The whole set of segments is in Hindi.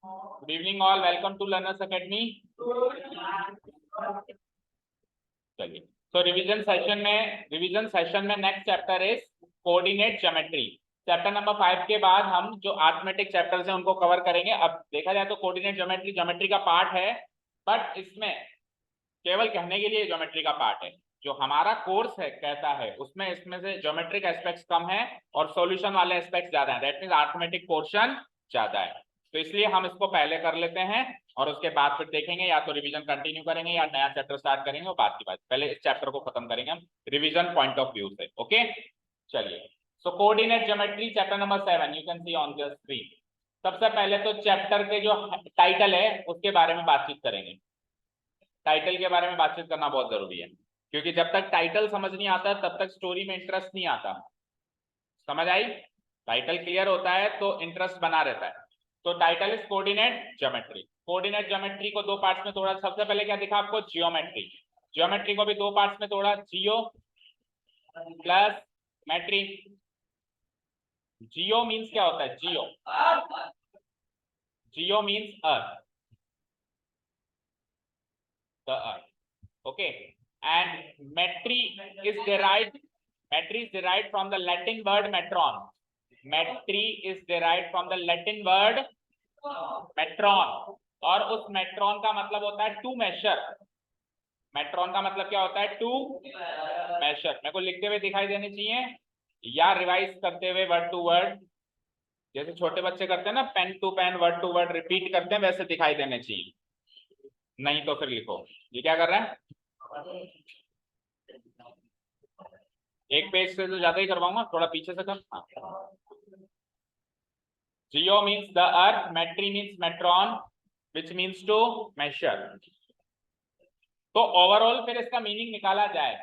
Good evening all. Welcome to Learners Academy. चलिए, तो रिवीजन सेशन में next chapter is coordinate geometry. Chapter number 5 के बाद हम जो अरिथमेटिक चैप्टर्स हैं उनको कवर करेंगे। अब देखा जाए तो कोऑर्डिनेट ज्योमेट्री का पार्ट है, बट इसमें केवल कहने के लिए ज्योमेट्री का पार्ट है। जो हमारा कोर्स है कहता है उसमें इसमें से ज्योमेट्रिक एस्पेक्ट्स कम है और सॉल्यूशन वाले एस्पेक्ट्स ज्यादा है। दैट मींस अरिथमेटिक पोर्शन ज्यादा है, तो इसलिए हम इसको पहले कर लेते हैं और उसके बाद फिर देखेंगे या तो रिवीजन कंटिन्यू करेंगे या नया चैप्टर स्टार्ट करेंगे और बात की बात। पहले इस चैप्टर को खत्म करेंगे हम रिवीजन पॉइंट ऑफ व्यू से। ओके, चलिए। So coordinate geometry chapter number 7 you can see on the screen. सबसे पहले तो चैप्टर के जो टाइटल है उसके बारे में बातचीत करेंगे। टाइटल के बारे में बातचीत करना बहुत जरूरी है, क्योंकि जब तक टाइटल समझ नहीं आता तब तक स्टोरी में इंटरेस्ट नहीं आता। समझ आई? टाइटल क्लियर होता है तो इंटरेस्ट बना रहता है। तो title is coordinate geometry. Coordinate geometry को दो पार्ट्स में तोड़ा। सबसे पहले क्या दिखा आपको? जियोमेट्री। ज्योमेट्री को भी दो पार्ट्स में तोड़ा, जियो प्लस मेट्री। जियो मींस क्या होता है? Geo means earth, the earth. Okay, and metry is derived from the Latin word metron. Metry is derived from the Latin word metron, और उस metron का मतलब होता है टू मेजर। metron का मतलब क्या होता है? To measure. मेरे को लिखते हुए दिखाई देने चाहिए या रिवाइज करते हुए वर्ड टू वर्ड, जैसे छोटे बच्चे करते हैं ना, pen to pen word to word repeat करते हैं, वैसे दिखाई देने चाहिए। नहीं तो फिर लिखो। ये क्या कर रहे हैं? एक पेज से तो ज्यादा ही करवाऊंगा, थोड़ा पीछे से कर। Geo means the earth, metry means metron which means to measure. तो ओवरऑल फिर इसका मीनिंग निकाला जाए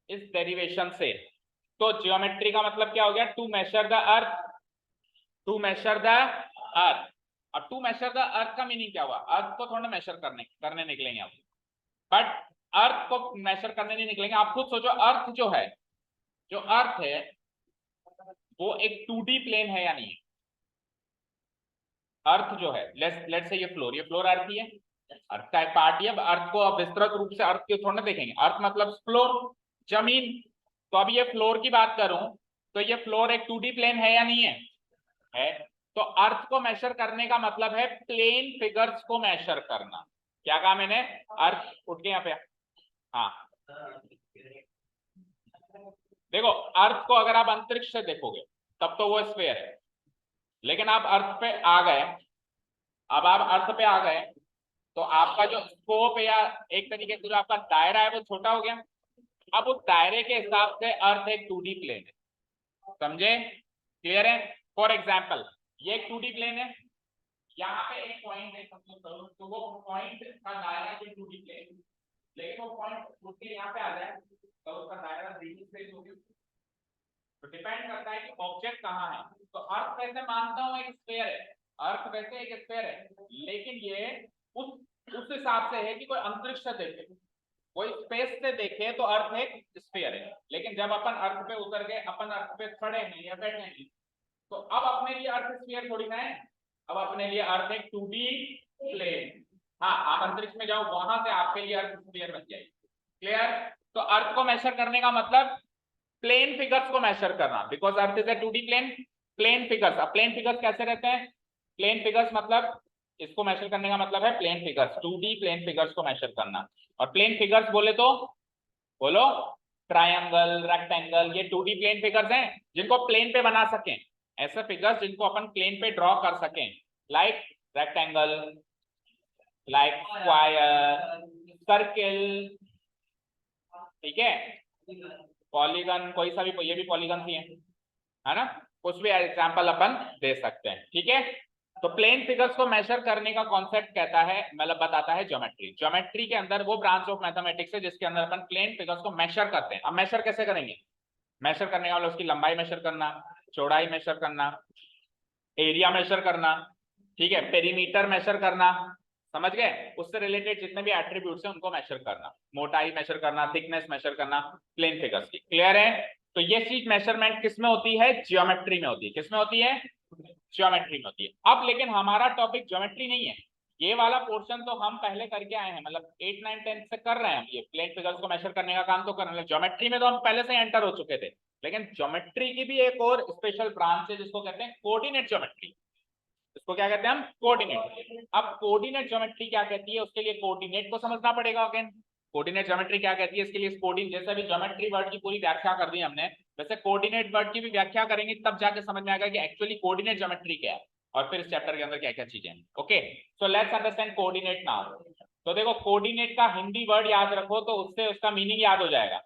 इस डेरिवेशन से, तो जियोमेट्री का मतलब क्या हो गया? To measure the earth, to measure the earth. और टू मेजर द अर्थ का मीनिंग क्या हुआ? अर्थ को थोड़ा मेजर करने निकलेंगे आप, बट अर्थ को मेजर करने नहीं निकलेंगे। आप खुद सोचो, अर्थ जो है, जो अर्थ है वो एक 2D प्लेन है या नहीं? अर्थ जो है, लेट्स से ये फ्लोर अर्थ ही है, अर्थ का एक पार्ट ही है। अर्थ को अब विस्तृत रूप से अर्थ के थोड़ा ना देखेंगे। अर्थ मतलब फ्लोर, जमीन। तो अब ये फ्लोर की बात करूं तो ये फ्लोर एक 2D प्लेन है या नहीं है? तो अर्थ को मेजर करने का मतलब है प्लेन फिगर्स को मेजर करना। क्या कहा मैंने? अर्थ उठ के यहाँ पे, हाँ देखो, अर्थ को अगर आप अंतरिक्ष से देखोगे तब तो वो स्फीयर है, लेकिन आप अर्थ पे आ गए, अब आप अर्थ पे आ गए तो आपका जो स्कोप या एक तरीके से जो आपका दायरा है वो छोटा हो गया। अब उस दायरे के हिसाब से अर्थ एक 2D प्लेन है। समझे? क्लियर है? फॉर एग्जाम्पल ये एक 2D प्लेन है, यहाँ पे एक पॉइंट है, तो वो पॉइंट का दायरा 2D प्लेन, लेकिन वो पॉइंट उसके यहाँ पे आ जाए तो उसका दायरा 3D प्लेन हो गया। तो डिपेंड करता है कि ऑब्जेक्ट कहाँ है। तो अर्थ वैसे मानता हूं एक स्फीयर है, अर्थ वैसे एक स्फीयर है, लेकिन ये उस हिसाब से है कि कोई अंतरिक्ष से देखे, कोई स्पेस से देखे तो अर्थ एक स्फीयर है। लेकिन जब अपन अर्थ पे उतर गए, अपन अर्थ पे खड़े हैं या बैठे हैं, तो अब अपने लिए अर्थ स्फीयर थोड़ी ना है, अब अपने लिए अर्थ एक 2D प्लेन। हाँ, आप अंतरिक्ष में जाओ, वहां से आपके लिए अर्थ स्फीयर बन जाएगी। क्लियर? तो अर्थ को मेजर करने का मतलब प्लेन फिगर्स को मेजर करना, because earth is a 2D plane. Plane figures, अब प्लेन फिगर्स कैसे रहते हैं? प्लेन फिगर्स मतलब इसको मेजर करने का मतलब है plane figures, 2D plane figures को मेजर करना। और प्लेन फिगर्स बोले तो बोलो ट्रायंगल, रेक्टेंगल, ये 2D प्लेन फिगर्स हैं जिनको प्लेन पे बना सकें। ऐसे फिगर्स जिनको अपन प्लेन पे ड्रॉ कर सकें, like rectangle, like square, circle, ठीक है, पॉलीगन, कोई सा भी, ये भी पॉलीगन ही है ना? कुछ भी एग्जांपल अपन दे सकते हैं। ठीक है, तो प्लेन फिगर्स को मेजर करने का कॉन्सेप्ट कहता है, मतलब बताता है ज्योमेट्री। ज्योमेट्री के अंदर वो ब्रांच ऑफ मैथमेटिक्स है जिसके अंदर अपन प्लेन फिगर्स को मेजर करते हैं। अब मेजर कैसे करेंगे? मेजर करने का मतलब उसकी लंबाई मेजर करना, चौड़ाई मेजर करना, एरिया मेजर करना, ठीक है, पेरीमीटर मेजर करना, समझ गए? उससे रिलेटेड जितने भी एट्रीब्यूट्स हैं उनको मेजर करना, मोटाई मेजर करना, थिकनेस मेजर करना, प्लेन फिगर्स की। क्लियर है? तो ये चीज मेजरमेंट किस में होती है? ज्योमेट्री में होती है। किस में होती है? ज्योमेट्री में होती है। अब लेकिन हमारा टॉपिक ज्योमेट्री नहीं है, ये वाला पोर्शन तो हम पहले करके आए हैं, मतलब 8, 9, 10 से कर रहे हैं हम, ये प्लेन फिगर्स को मेजर करने का काम तो कर रहे हैं। ज्योमेट्री में तो हम पहले से एंटर हो चुके थे, लेकिन ज्योमेट्री की भी एक और स्पेशल ब्रांच है जिसको कहते हैं कोऑर्डिनेट ज्योमेट्री। इसको क्या कहते हैं हम? कोऑर्डिनेट। अब कोऑर्डिनेट ज्योमेट्री क्या कहती है, उसके लिए कोऑर्डिनेट को समझना पड़ेगा। अगेन कोऑर्डिनेट ज्योमेट्री क्या कहती है, इसके लिए कोऑर्डिनेट, जैसे अभी ज्योमेट्री वर्ड की पूरी व्याख्या कर दी हमने, वैसे कोऑर्डिनेट वर्ड की भी व्याख्या करेंगे, तब जाके समझ में आएगा कि एक्चुअली कोऑर्डिनेट ज्योमेट्री क्या है और फिर इस चैप्टर के अंदर क्या क्या चीजें हैं। Okay, so let's understand coordinate now. तो देखो कोऑर्डिनेट का हिंदी वर्ड याद रखो तो उससे उसका मीनिंग याद हो जाएगा।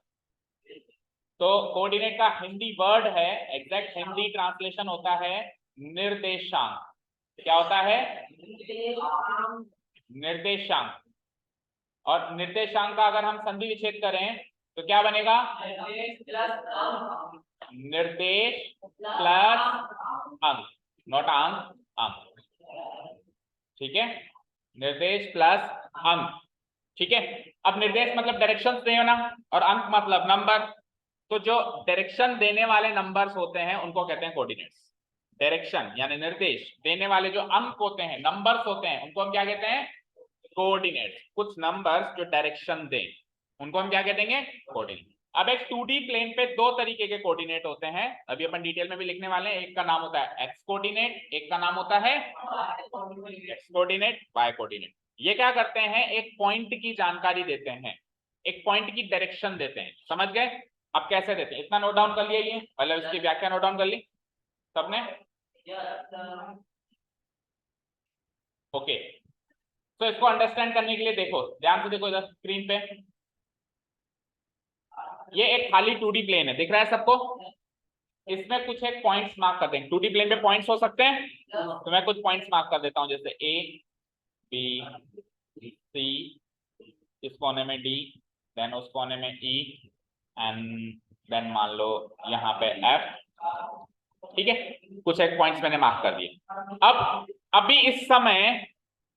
तो कोऑर्डिनेट का हिंदी वर्ड है, एग्जैक्ट हिंदी ट्रांसलेशन होता है निर्देशांक। क्या होता है? निर्देशांक। और निर्देशांक का अगर हम संधि विच्छेद करें तो क्या बनेगा? निर्देश प्लस अंक, नॉट अंक, अंक। ठीक है, निर्देश प्लस अंक। ठीक है, अब निर्देश मतलब डायरेक्शंस देना और अंक मतलब नंबर। तो जो डायरेक्शन देने वाले नंबर्स होते हैं उनको कहते हैं कोऑर्डिनेट्स। डायरेक्शन यानी निर्देश देने वाले जो अंक होते हैं, नंबर्स होते हैं, उनको हम क्या कहते हैं? कोऑर्डिनेट्स। कुछ नंबर्स जो डायरेक्शन दें उनको हम क्या कह देंगे? कोऑर्डिनेट। अब एक 2D प्लेन पे दो तरीके के कोऑर्डिनेट होते हैं, अभी अपन डिटेल में भी लिखने वाले हैं। एक का नाम होता है एक्स कोऑर्डिनेट, एक का नाम होता है एक्स कोऑर्डिनेट, वाई कोऑर्डिनेट। ये क्या करते हैं? एक पॉइंट की जानकारी देते हैं, एक पॉइंट की डायरेक्शन देते हैं। समझ गए? अब कैसे देते हैं इतना नोट डाउन कर लिया, ये मतलब इसकी व्याख्या नोट डाउन कर ली सबने? ओके, तो इसको अंडरस्टैंड करने के लिए देखो, ध्यान से देखो इधर स्क्रीन पे, ये एक खाली 2D प्लेन है, दिख रहा है सबको? इसमें कुछ एक पॉइंट्स मार्क कर देंगे। 2D प्लेन पे पॉइंट्स हो सकते हैं, तो मैं कुछ पॉइंट्स मार्क कर देता हूं, जैसे ए, बी, सी, इस कोने में डी, देन उस कोने में ई, एंड देन मान लो यहाँ पे एफ। ठीक है, कुछ एक पॉइंट्स मैंने मार्क कर दिए। अब अभी इस समय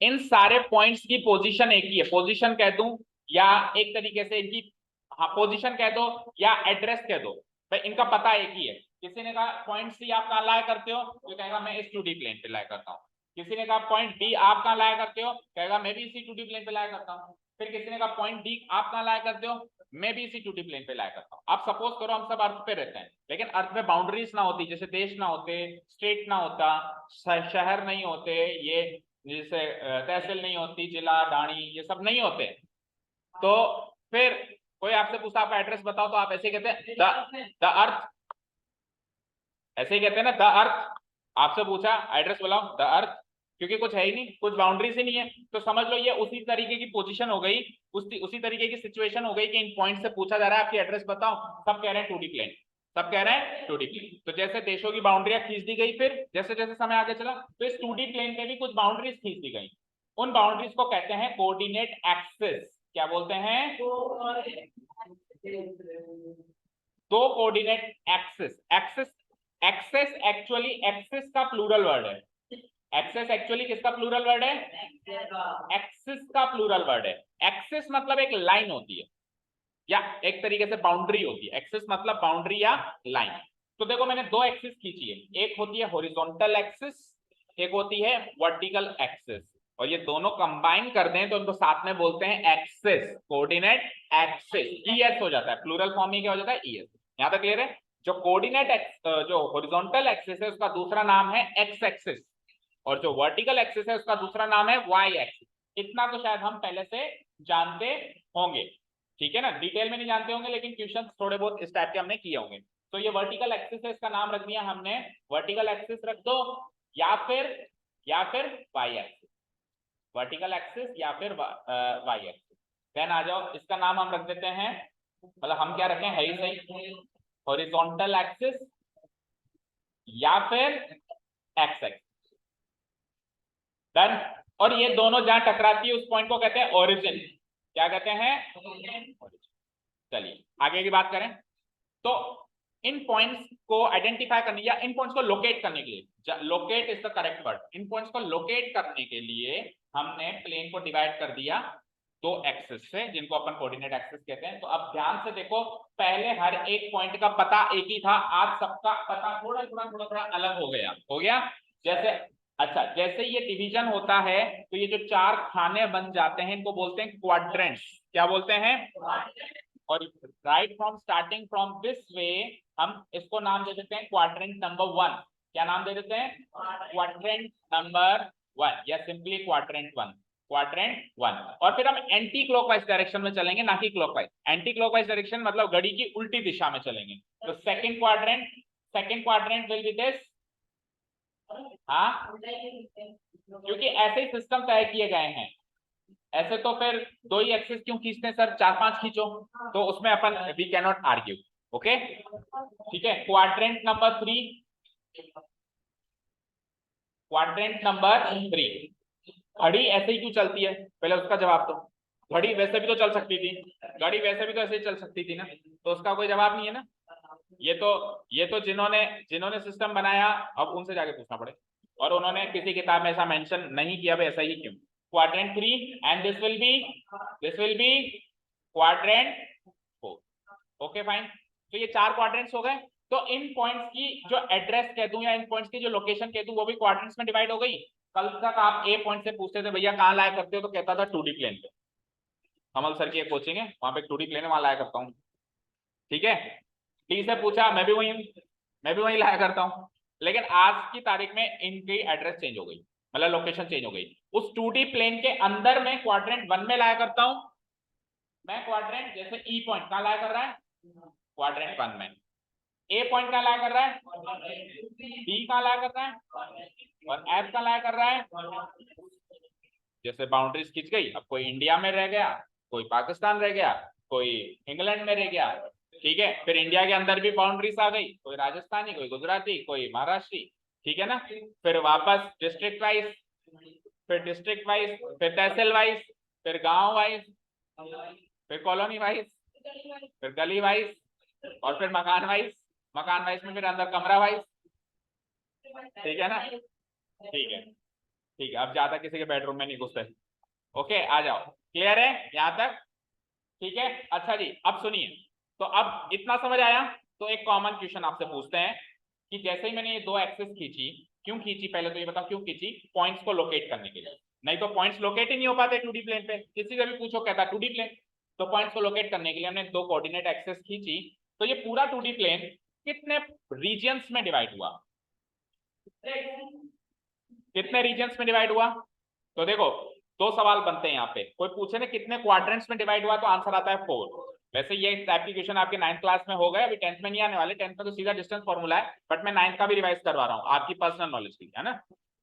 इन सारे पॉइंट्स की पोजीशन एक ही है, पोजीशन कह दूं या एक तरीके से इनकी, हाँ पोजीशन कह दो या एड्रेस कह दो, भाई इनका पता एक ही है। किसी ने कहा पॉइंट सी आप कहाँ लाया करते हो, तो कहेगा मैं इस 2D प्लेन पे लाया करता हूँ। किसी ने कहा पॉइंट डी आप कहाँ लाया करते हो, कहेगा मैं भी इसी 2D प्लेन पे लाया करता हूँ। फिर किसी ने कहा पॉइंट डी आप कहाँ लाया करते हो, मैं भी इसी 2D प्लेन पे लाया करता हूँ। आप सपोज करो हम सब अर्थ पे रहते हैं, लेकिन अर्थ में बाउंड्रीज ना होती, जैसे देश ना होते, स्टेट ना होता, शहर नहीं होते, ये जैसे तहसील नहीं होती, जिला, ढाणी, ये सब नहीं होते, तो फिर कोई आपसे पूछता आपका एड्रेस बताओ, तो आप ऐसे ही कहते हैं द अर्थ, ऐसे ही कहते हैं ना द अर्थ। आपसे पूछा एड्रेस बताओ, द अर्थ, क्योंकि कुछ है ही नहीं, कुछ बाउंड्रीज ही नहीं है, तो समझ लो ये उसी तरीके की पोजीशन हो गई, उसी तरीके की सिचुएशन हो गई कि इन पॉइंट से पूछा जा रहा है आपकी एड्रेस बताओ, सब कह रहे हैं 2D प्लेन, सब कह रहे हैं 2D प्लेन। तो जैसे देशों की बाउंड्रियां खींच दी गई, फिर जैसे जैसे समय आगे चला तो इस 2D प्लेन में भी कुछ बाउंड्रीज खींच दी गई। उन बाउंड्रीज को कहते हैं कोऑर्डिनेट एक्सिस। क्या बोलते हैं? दो coordinate axis. Axis, axes actually axis का प्लूरल वर्ड है। एक्सेस एक्चुअली किसका प्लूरल वर्ड है? एक्सिस का प्लूरल वर्ड है। एक्सिस मतलब एक लाइन होती है या एक तरीके से बाउंड्री होती है। एक्सिस मतलब बाउंड्री या लाइन। तो देखो मैंने दो एक्सिस खींची है, एक होती है हॉरिजॉन्टल एक्सिस, एक होती है वर्टिकल एक्सिस, और ये दोनों कंबाइन कर दें तो उनको साथ में बोलते हैं एक्सिस, कोऑर्डिनेट एक्सिस। ईएस हो जाता है, प्लूरल फॉर्म में क्या हो जाता है? ईएस। यहां तक क्लियर है? जो कोऑर्डिनेट जो हॉरिजॉन्टल एक्सिस है उसका दूसरा नाम है एक्स एक्सिस, और जो वर्टिकल एक्सिस है उसका दूसरा नाम है वाई एक्सिस। इतना तो शायद हम पहले से जानते होंगे, ठीक है ना? डिटेल में नहीं जानते होंगे, लेकिन क्वेश्चन थोड़े बहुत इस टाइप के हमने किए होंगे। तो ये वर्टिकल एक्सिस है, इसका नाम रख दिया हमने वर्टिकल एक्सिस रख दो, या फिर वाई एक्सिस, वर्टिकल एक्सिस या फिर वाई एक्सिस। देन आ जाओ, इसका नाम हम रख देते हैं, मतलब हम क्या रखें, है ही सही, हॉरिजॉन्टल एक्सिस या फिर एक्स एक्सिस। डन। और ये दोनों जहां टकराती है उस पॉइंट को कहते हैं ओरिजिन। क्या कहते हैं? चलिए आगे की बात करें। तो इन पॉइंट्स को आइडेंटिफाई करने या इन पॉइंट्स को लोकेट करने के लिए, locate is the correct word, in points को लोकेट करने के लिए हमने प्लेन को डिवाइड कर दिया दो एक्सिस से, जिनको अपन कोऑर्डिनेट एक्सिस कहते हैं। तो अब ध्यान से देखो, पहले हर एक पॉइंट का पता एक ही था, आज सबका पता थोड़ा थोड़ा अलग हो गया। जैसे अच्छा, जैसे ये डिवीजन होता है तो ये जो 4 खाने बन जाते हैं इनको बोलते हैं क्वाड्रेंट्स। क्या बोलते हैं? और right from starting from this way हम इसको नाम दे देते हैं क्वाड्रेंट नंबर 1। क्या नाम दे देते हैं? क्वाड्रेंट नंबर 1 या सिंपली क्वाड्रेंट 1। क्वाड्रेंट 1। और फिर हम एंटी क्लॉकवाइज डायरेक्शन में चलेंगे, ना कि क्लॉकवाइज। एंटी क्लॉकवाइज डायरेक्शन मतलब घड़ी की उल्टी दिशा में चलेंगे। तो second quadrant will be this. हाँ, क्योंकि ऐसे ही सिस्टम तय किए गए हैं। ऐसे तो फिर 2 ही एक्सिस क्यों खींचते हैं सर, 4-5 खींचो। तो उसमें अपन we can not argue. Okay, ठीक है। क्वाड्रेंट नंबर 3 घड़ी ऐसे ही क्यों चलती है, पहले उसका जवाब दो। घड़ी वैसे भी तो चल सकती थी, घड़ी वैसे भी तो ऐसे ही चल सकती थी ना, तो उसका कोई जवाब नहीं है ना। ये तो जिन्होंने जिन्होंने सिस्टम बनाया अब उनसे जाके पूछना पड़े, और उन्होंने किसी किताब में ऐसा मेंशन नहीं किया भाई ऐसा ही क्यों। Quadrant 3 and this will be quadrant 4। Okay fine. तो ये 4 क्वाड्रेंट्स हो गए। तो इन पॉइंट्स की जो एड्रेस कह दूं या इन पॉइंट्स की जो लोकेशन कह दूं वो भी क्वाड्रेंट्स में डिवाइड हो गई। कल तक आप ए पॉइंट से पूछते थे भैया कहाँ लाया करते हो, तो कहता था 2D प्लेन पे। कमल सर की एक कोचिंग है वहां पे 2D प्लेन है, वहां लाया करता हूँ। ठीक है, डी से पूछा मैं भी वहीं लाया करता हूँ। लेकिन आज की तारीख में इनकी एड्रेस चेंज हो गई, मतलब लोकेशन चेंज हो गई। उस 2D प्लेन के अंदर में क्वाड्रेंट 1 में लाया करता हूँ मैं। क्वाड्रेंट जैसे ई पॉइंट कहाँ लाया कर रहा है? क्वाड्रेंट 1 में। ए पॉइंट कहाँ लाया कर रहा है? बी कहाँ लाया कर रहा है? और एफ कहाँ लाया कर रहा है? जैसे बाउंड्रीज खींच गई, अब कोई इंडिया में रह गया, कोई पाकिस्तान रह गया, कोई इंग्लैंड में रह गया। ठीक है, फिर इंडिया के अंदर भी बाउंड्रीज आ गई, कोई राजस्थानी, कोई गुजराती, कोई महाराष्ट्री। ठीक है ना, फिर वापस डिस्ट्रिक्ट वाइज, फिर तहसील वाइज, फिर गांव वाइज, फिर कॉलोनी वाइज, फिर गली वाइज, और फिर मकान वाइज में फिर अंदर कमरा वाइज। ठीक है ना, ठीक है, ठीक है। अब ज्यादा किसी के बेडरूम में नहीं घुसते। ओके, आ जाओ, क्लियर है यहां तक? ठीक है, अच्छा जी, अब सुनिए। तो अब इतना समझ आया, तो एक कॉमन क्वेश्चन आपसे पूछते हैं कि जैसे ही मैंने ये 2 एक्सेस खींची, क्यों खींची पहले तो ये बताओ, क्यों खींची? पॉइंट्स को लोकेट करने के लिए। नहीं तो पॉइंट्स लोकेट ही नहीं हो पाते 2D प्लेन पे, किसी से भी पूछो कहता 2D प्लेन। तो पॉइंट्स को लोकेट करने के लिए हमने 2 कोऑर्डिनेट एक्सेस खींची। तो ये पूरा 2D प्लेन कितने रीजन्स में डिवाइड हुआ? कितने रीजन्स में डिवाइड हुआ? तो देखो, 2 सवाल बनते हैं यहाँ पे। कोई पूछे ना कितने क्वाड्रेंट्स में डिवाइड हुआ, तो आंसर आता है 4। वैसे ये टाइप की क्वेश्चन आपके 9th क्लास में हो गए, अभी 10th में नहीं आने वाले। 10th में तो सीधा डिस्टेंस फॉर्मूला है, बट मैं 9th का भी रिवाइज करवा रहा हूँ आपकी पर्सनल नॉलेज के लिए, है ना।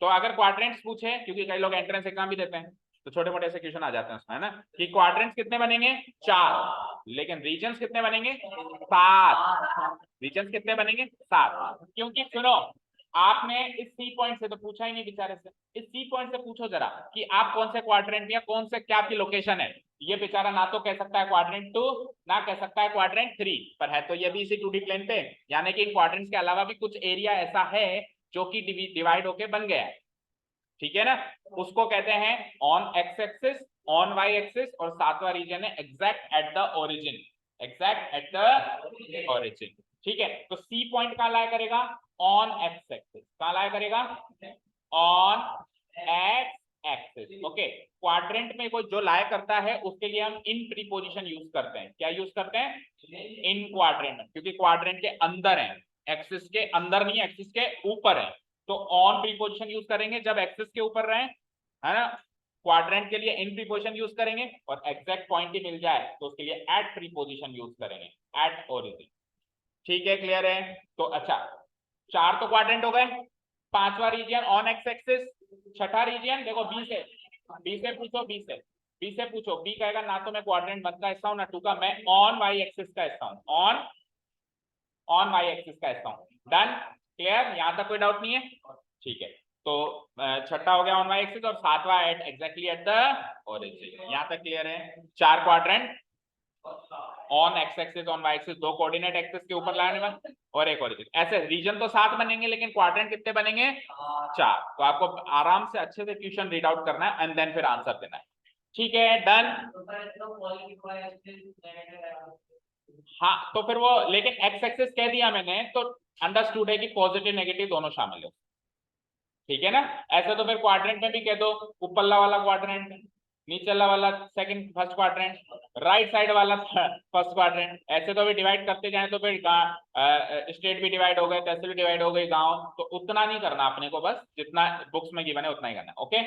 तो अगर क्वाड्रेंट्स पूछे, क्योंकि कई लोग एंट्रेंस एग्जाम भी देते हैं, तो छोटे मोटे ऐसे क्वेश्चन आ जाते हैं उसमें, है ना, कि क्वाड्रेंट्स कितने बनेंगे? 4। लेकिन रीजन्स कितने बनेंगे? 7। रीजन्स कितने बनेंगे? 7। क्योंकि सुनो, आपने इस सी पॉइंट से तो पूछा ही नहीं बेचारे से। इस सी पॉइंट से पूछो जरा कि आप कौन से क्वाड्रेंट या कौन से क्या आपकी लोकेशन है। ये बेचारा ना तो कह सकता है क्वाड्रेंट 2, ना कह सकता है क्वाड्रेंट 3, पर है तो ये भी इसी 2D प्लेन पे। यानी कि क्वाड्रेंट्स के अलावा भी कुछ एरिया ऐसा है जो कि डिवाइड होके बन गया है। ठीक है ना, उसको कहते हैं on x axis, on Y axis, और 7वां रीजन है exact at the origin. Exact at the origin. ठीक है, तो सी पॉइंट कहां लाया करेगा? On x axis. कहां लाया करेगा? On x axis. Okay, quadrant में कोई जो लाया करता है उसके लिए हम इन प्रीपोजिशन यूज करते हैं। क्या यूज करते हैं? इन क्वाड्रेंट, क्योंकि क्वाड्रेंट के अंदर है, एक्सिस के अंदर नहीं, एक्सिस के ऊपर है। तो ऑन प्रीपोजिशन यूज करेंगे जब एक्सिस के ऊपर रहे, है ना। क्वाड्रेंट के लिए इन प्रीपोजिशन यूज करेंगे, और एग्जैक्ट पॉइंट ही मिल जाए तो उसके लिए एट प्रीपोजिशन यूज करेंगे, एट ओरिजिन। ठीक है, क्लियर है? तो अच्छा, 4 तो क्वाड्रेंट हो गए। 5वां रीजन ऑन एक्स एक्सिस। 6ठा रीजन देखो, बी से पूछो, बी से पूछो। बी कहेगा ना तो मैं क्वाड्रेंट 1 का हिस्सा हूं, ना 2 का, मैं ऑन वाई एक्सिस का हिस्सा हूं, ऑन वाई एक्सिस का हिस्सा हूं। Done, clear? यहां तक कोई डाउट नहीं है? ठीक है, तो 6ठा हो गया ऑन वाई एक्सिस, और 7वां at exactly at the origin. यहां तक क्लियर है? 4 quadrant on x axis, on Y axis, 2 coordinate axis के ऊपर लाने में, और एक ओरिजिन। ऐसे रीजन तो 7 बनेंगे, लेकिन क्वाड्रेंट कितने बनेंगे? 4। तो आपको आराम से अच्छे से क्वेश्चन रीड आउट करना है एंड देन फिर आंसर देना है। ठीक है, डन। हाँ, तो फिर वो, लेकिन एक्स एक्सिस कह दिया मैंने तो अंडरस्टूड है कि पॉजिटिव नेगेटिव दोनों शामिल है। ठीक है ना। ऐसा तो फिर क्वाड्रेंट में भी कह दो, ऊपरला वाला क्वाड्रेंट, नीचला वाला second first quadrant, right side वाला फर्स्ट क्वाड्रेंट। ऐसे तो भी डिवाइड करते जाए तो फिर स्टेट भी डिवाइड हो गए, तहसील भी डिवाइड हो गई, गांव। तो उतना नहीं करना अपने को, बस जितना बुक्स में गिवन है उतना ही करना। ओके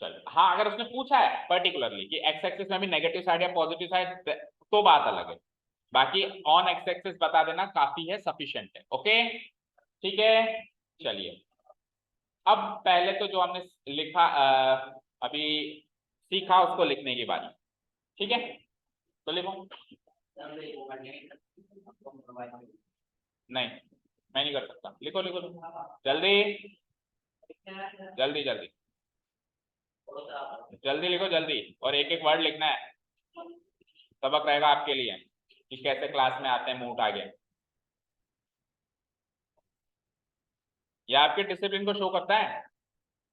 चलो। हाँ अगर उसने पूछा है पर्टिकुलरली कि एक्स एक्सिस में भी नेगेटिव साइड या पॉजिटिव साइड, तो बात अलग है। बाकी ऑन एक्स एक्सिस बता देना काफी है, सफिशिएंट है। ओके ठीक है चलिए। अब पहले तो जो हमने लिखा अभी सीखा उसको लिखने की बारी। ठीक है तो लिखो। नहीं मैं नहीं कर सकता, लिखो लिखो लिखो जल्दी जल्दी जल्दी जल्दी लिखो जल्दी, और एक एक वर्ड लिखना है। सबक रहेगा आपके लिए कि कैसे क्लास में आते हैं मुंह उठा के। यह आपके डिसिप्लिन को शो करता है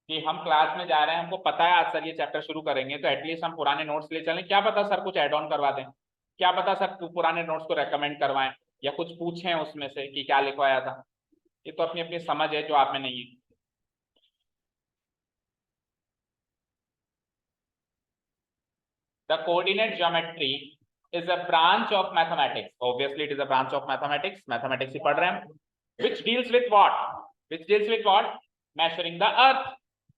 कि हम क्लास में जा रहे हैं, हमको पता है आज सर ये चैप्टर शुरू करेंगे, तो एटलीस्ट हम पुराने नोट्स ले चलें। क्या पता सर कुछ ऐड ऑन करवा दें, क्या पता सर पुराने नोट्स को रेकमेंड करवाएं, या कुछ पूछें उसमें से कि क्या लिखवाया था। ये तो अपनी अपनी समझ है जो आप में नहीं है। The coordinate geometry is a branch of mathematics. Obviously, it is a branch of mathematics. Mathematics ही पढ़ रहे हैं हम. Which deals with what? Which deals with what? Measuring the earth.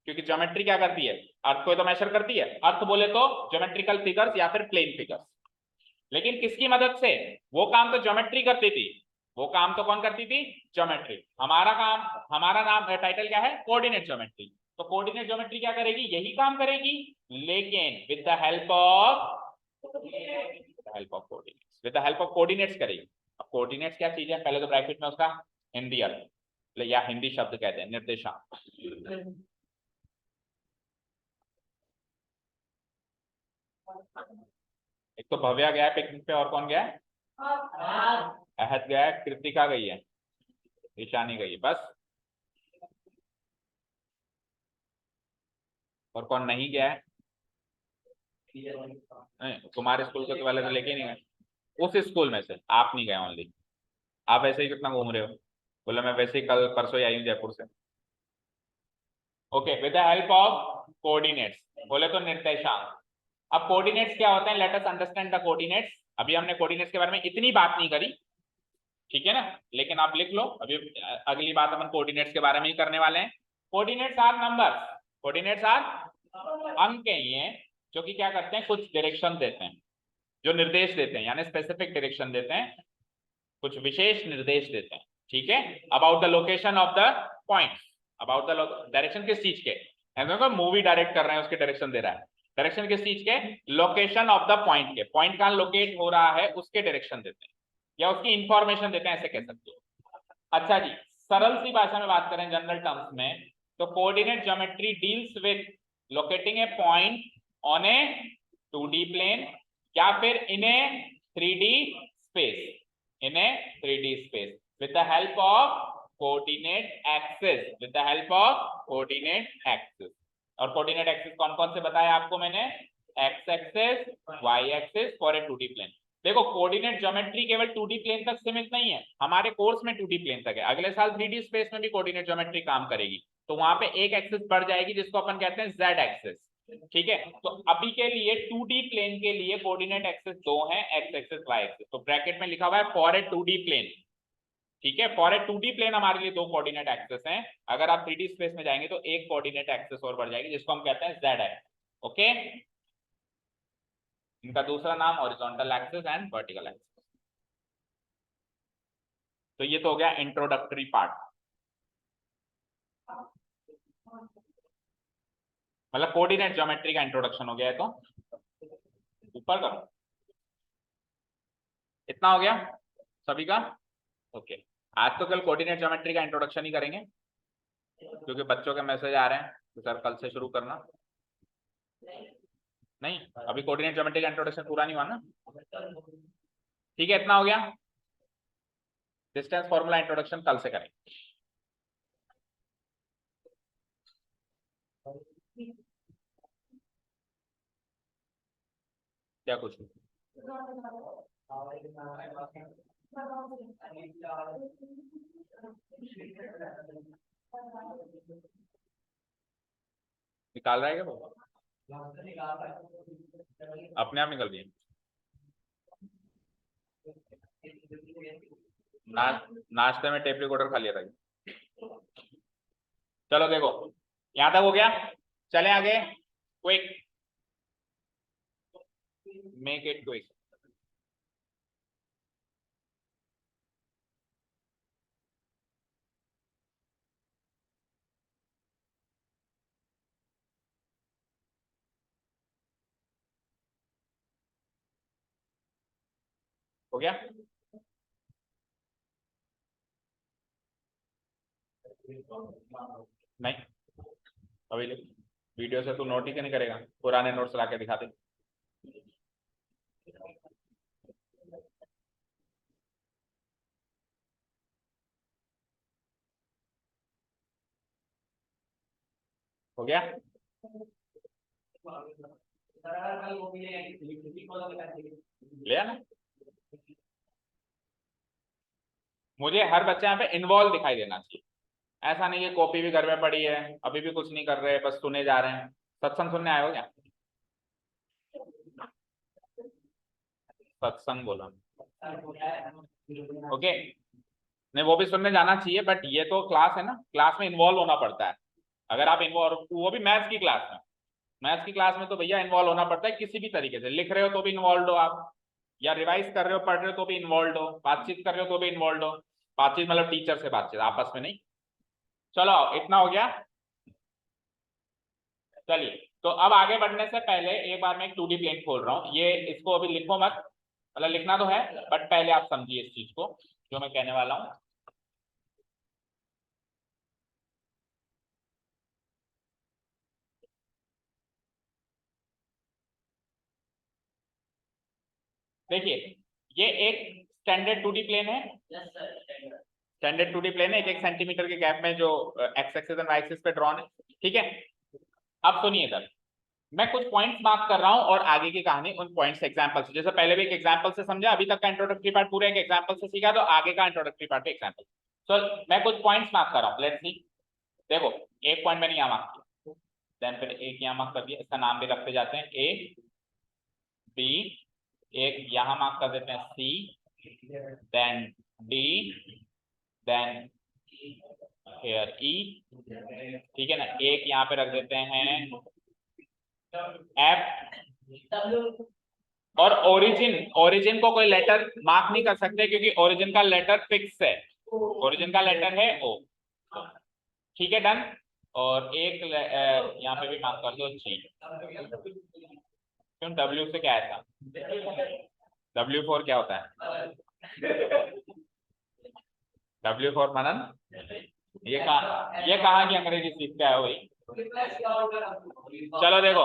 क्योंकि ज्योमेट्री क्या करती है, अर्थ को तो मेजर करती है। अर्थ बोले तो ज्योमेट्रिकल फिगर्स या फिर प्लेन फिगर्स। लेकिन किसकी मदद से? वो काम तो ज्योमेट्री करती थी, वो काम तो कौन करती थी? ज्योमेट्री। हमारा काम, हमारा नाम टाइटल क्या है? Coordinate geometry. तो कोऑर्डिनेट ज्योमेट्री क्या करेगी? यही काम करेगी, लेकिन with the help of coordinates, with the help of coordinates करेगी। अब कोऑर्डिनेट्स क्या चीज है, पहले तो ब्रैकेट में उसका हिंदी अर्थ, या हिंदी शब्द कहते हैं निर्देशांक। एक तो भव्या गया है पिकनिक पे, और कौन गया है? अहद गया है, कृतिका गई है, ईशानी गई है, बस। और कौन नहीं गया है? नहीं, तुम्हारे स्कूल के तो वाले तो लेके नहीं गए, उस स्कूल में से आप नहीं गए ओनली। आप ऐसे ही कितना घूम रहे हो? बोला मैं वैसे ही कल परसों ही आई हूँ जयपुर से। Okay with the help of coordinates, बोले तो निर्देशांक। अब कोऑर्डिनेट्स क्या होते हैं? Let us understand the coordinates. अभी हमने कोऑर्डिनेट्स के बारे में इतनी बात नहीं करी, ठीक है ना, लेकिन आप लिख लो, अभी अगली बात अपन कोऑर्डिनेट्स के बारे में ही करने वाले हैं। Coordinates are numbers, coordinates are अंक है ये, जो कि क्या करते हैं? कुछ डायरेक्शन देते हैं, जो निर्देश देते हैं, यानी स्पेसिफिक डायरेक्शन देते हैं, कुछ विशेष निर्देश देते हैं। ठीक है, about the location of the point, about the direction किस चीज के? मूवी डायरेक्ट कर रहे हैं उसके डायरेक्शन दे रहा है। डायरेक्शन किस चीज के? लोकेशन ऑफ द पॉइंट के, पॉइंट कहां लोकेट हो रहा है उसके डायरेक्शन देते हैं, या उसकी इंफॉर्मेशन देते हैं, ऐसे कह सकते हो। अच्छा जी, सरल सी भाषा में बात करें जनरल टर्म्स में, तो coordinate geometry deals with locating a point on a 2D plane, या फिर in a 3D space, in a 3D space with the help of coordinate axis, with the help of coordinate axis। और coordinate axis कौन कौन से बताया आपको मैंने? x axis, y axis for a 2D plane. देखो कोऑर्डिनेट ज्योमेट्री केवल 2D प्लेन तक सीमित नहीं है, हमारे कोर्स में 2D प्लेन तक है। अगले साल 3D स्पेस में भी कोऑर्डिनेट ज्योमेट्री काम करेगी, तो वहां पे एक एक्सिस बढ़ जाएगी जिसको अपन कहते हैं z एक्सिस। ठीक है, तो अभी के लिए 2D प्लेन के लिए कोऑर्डिनेट एक्सिस दो हैं, x एक्सिस y एक्सिस। तो ब्रैकेट में लिखा हुआ है फॉर ए 2D प्लेन। ठीक है, फॉर ए 2D प्लेन हमारे लिए दो कोऑर्डिनेट एक्सिस हैं। अगर आप 3D स्पेस में जाएंगे तो एक कोऑर्डिनेट एक्सिस और बढ़ जाएगी जिसको हम कहते हैं z एक्सिस। ओके, इनका दूसरा नाम horizontal axis and vertical axis. तो ये तो हो गया इंट्रोडक्टरी पार्ट, मतलब कोऑर्डिनेट ज्योमेट्री का इंट्रोडक्शन हो गया है। तो ऊपर करो, इतना हो गया सभी का। ओके, आज तो कल कोऑर्डिनेट ज्योमेट्री का इंट्रोडक्शन ही करेंगे, क्योंकि बच्चों के मैसेज आ रहे हैं तो सर कल से शुरू करना। नहीं, अभी कोऑर्डिनेट ज्योमेट्री का इंट्रोडक्शन पूरा नहीं हुआ ना। ठीक है, इतना हो गया। डिस्टेंस फॉर्मूला इंट्रोडक्शन कल से करेंगे। क्या कुछ निकाल रहा है क्या वो? अपने आप निकल रही है। नाश्ते में टेप रिकॉर्डर खा लिया था। चलो देखो, यहां तक हो गया, चले आगे। Quick, make it quick. हो गया? नहीं, अभी लिख। वीडियो से तू नोट ही नहीं करेगा, पुराने नोट्स ला के दिखा दे। हो गया? ले आना। मुझे हर बच्चे यहाँ पे इन्वॉल्व दिखाई देना चाहिए। ऐसा नहीं है कॉपी भी घर में पड़ी है, अभी भी कुछ नहीं कर रहे, बस सुने जा रहे हैं। सत्संग सुनने आए हो क्या? सत्संग बोला। ओके, नहीं वो भी सुनने जाना चाहिए, बट ये तो क्लास है ना, क्लास में इन्वॉल्व होना पड़ता है। अगर आप इन्वॉल्व, वो भी मैथ्स की क्लास में, मैथ्स की क्लास में तो भैया इन्वॉल्व होना पड़ता है किसी भी तरीके से। लिख रहे हो तो भी इन्वॉल्व हो आप, या रिवाइज कर रहे हो, पढ़ रहे हो तो भी इन्वॉल्व हो, बातचीत कर रहे हो तो भी इन्वॉल्व हो। बातचीत मतलब टीचर से बातचीत, आपस में नहीं। चलो इतना हो गया। चलिए, तो अब आगे बढ़ने से पहले एक बार मैं एक 2D प्लेन खोल रहा हूँ। ये इसको अभी लिखो मत, मतलब लिखना तो है, बट पहले आप समझिए इस चीज को जो मैं कहने वाला हूँ। देखिए, ये एक स्टैंडर्ड 2D प्लेन है। स्टैंडर्ड 2D प्लेन है, 1-1 सेंटीमीटर के गैप में जो X axis and Y axis पे ड्रॉन है। ठीक है, अब सुनिए इधर, मैं कुछ पॉइंट्स मार्क कर रहा हूं और आगे की कहानी उन पॉइंट्स एग्जांपल से, जैसे पहले भी एक एग्जांपल से समझा, अभी तक का इंट्रोडक्टरी पार्ट पूरा एक एग्जांपल से सीखा, तो आगे का इंट्रोडक्टरी पार्ट एग्जांपल। सो मैं कुछ पॉइंट्स मार्क कर रहा हूं, लेट्स सी। देखो, एक पॉइंट मैंने यहां मार्क किया, देन फिर एक यहां मार्क कर दिया, इसका नाम भी रखते जाते हैं ए बी। एक यहां मार्क कर देते हैं सी, देन डी, देन हेयर ई। ठीक है ना, एक यहाँ पे रख देते हैं एफ। और ओरिजिन, ओरिजिन को कोई लेटर मार्क नहीं कर सकते क्योंकि ओरिजिन का लेटर फिक्स है, ओरिजिन का लेटर है ओ। ठीक है, डन। और एक यहाँ पे भी मार्क कर दो जी। क्यों, डब्ल्यू से क्या है था? W4 क्या होता है? W4 मनन, ये कहाँ की अंग्रेजी सीख के आए हो भाई? चलो देखो,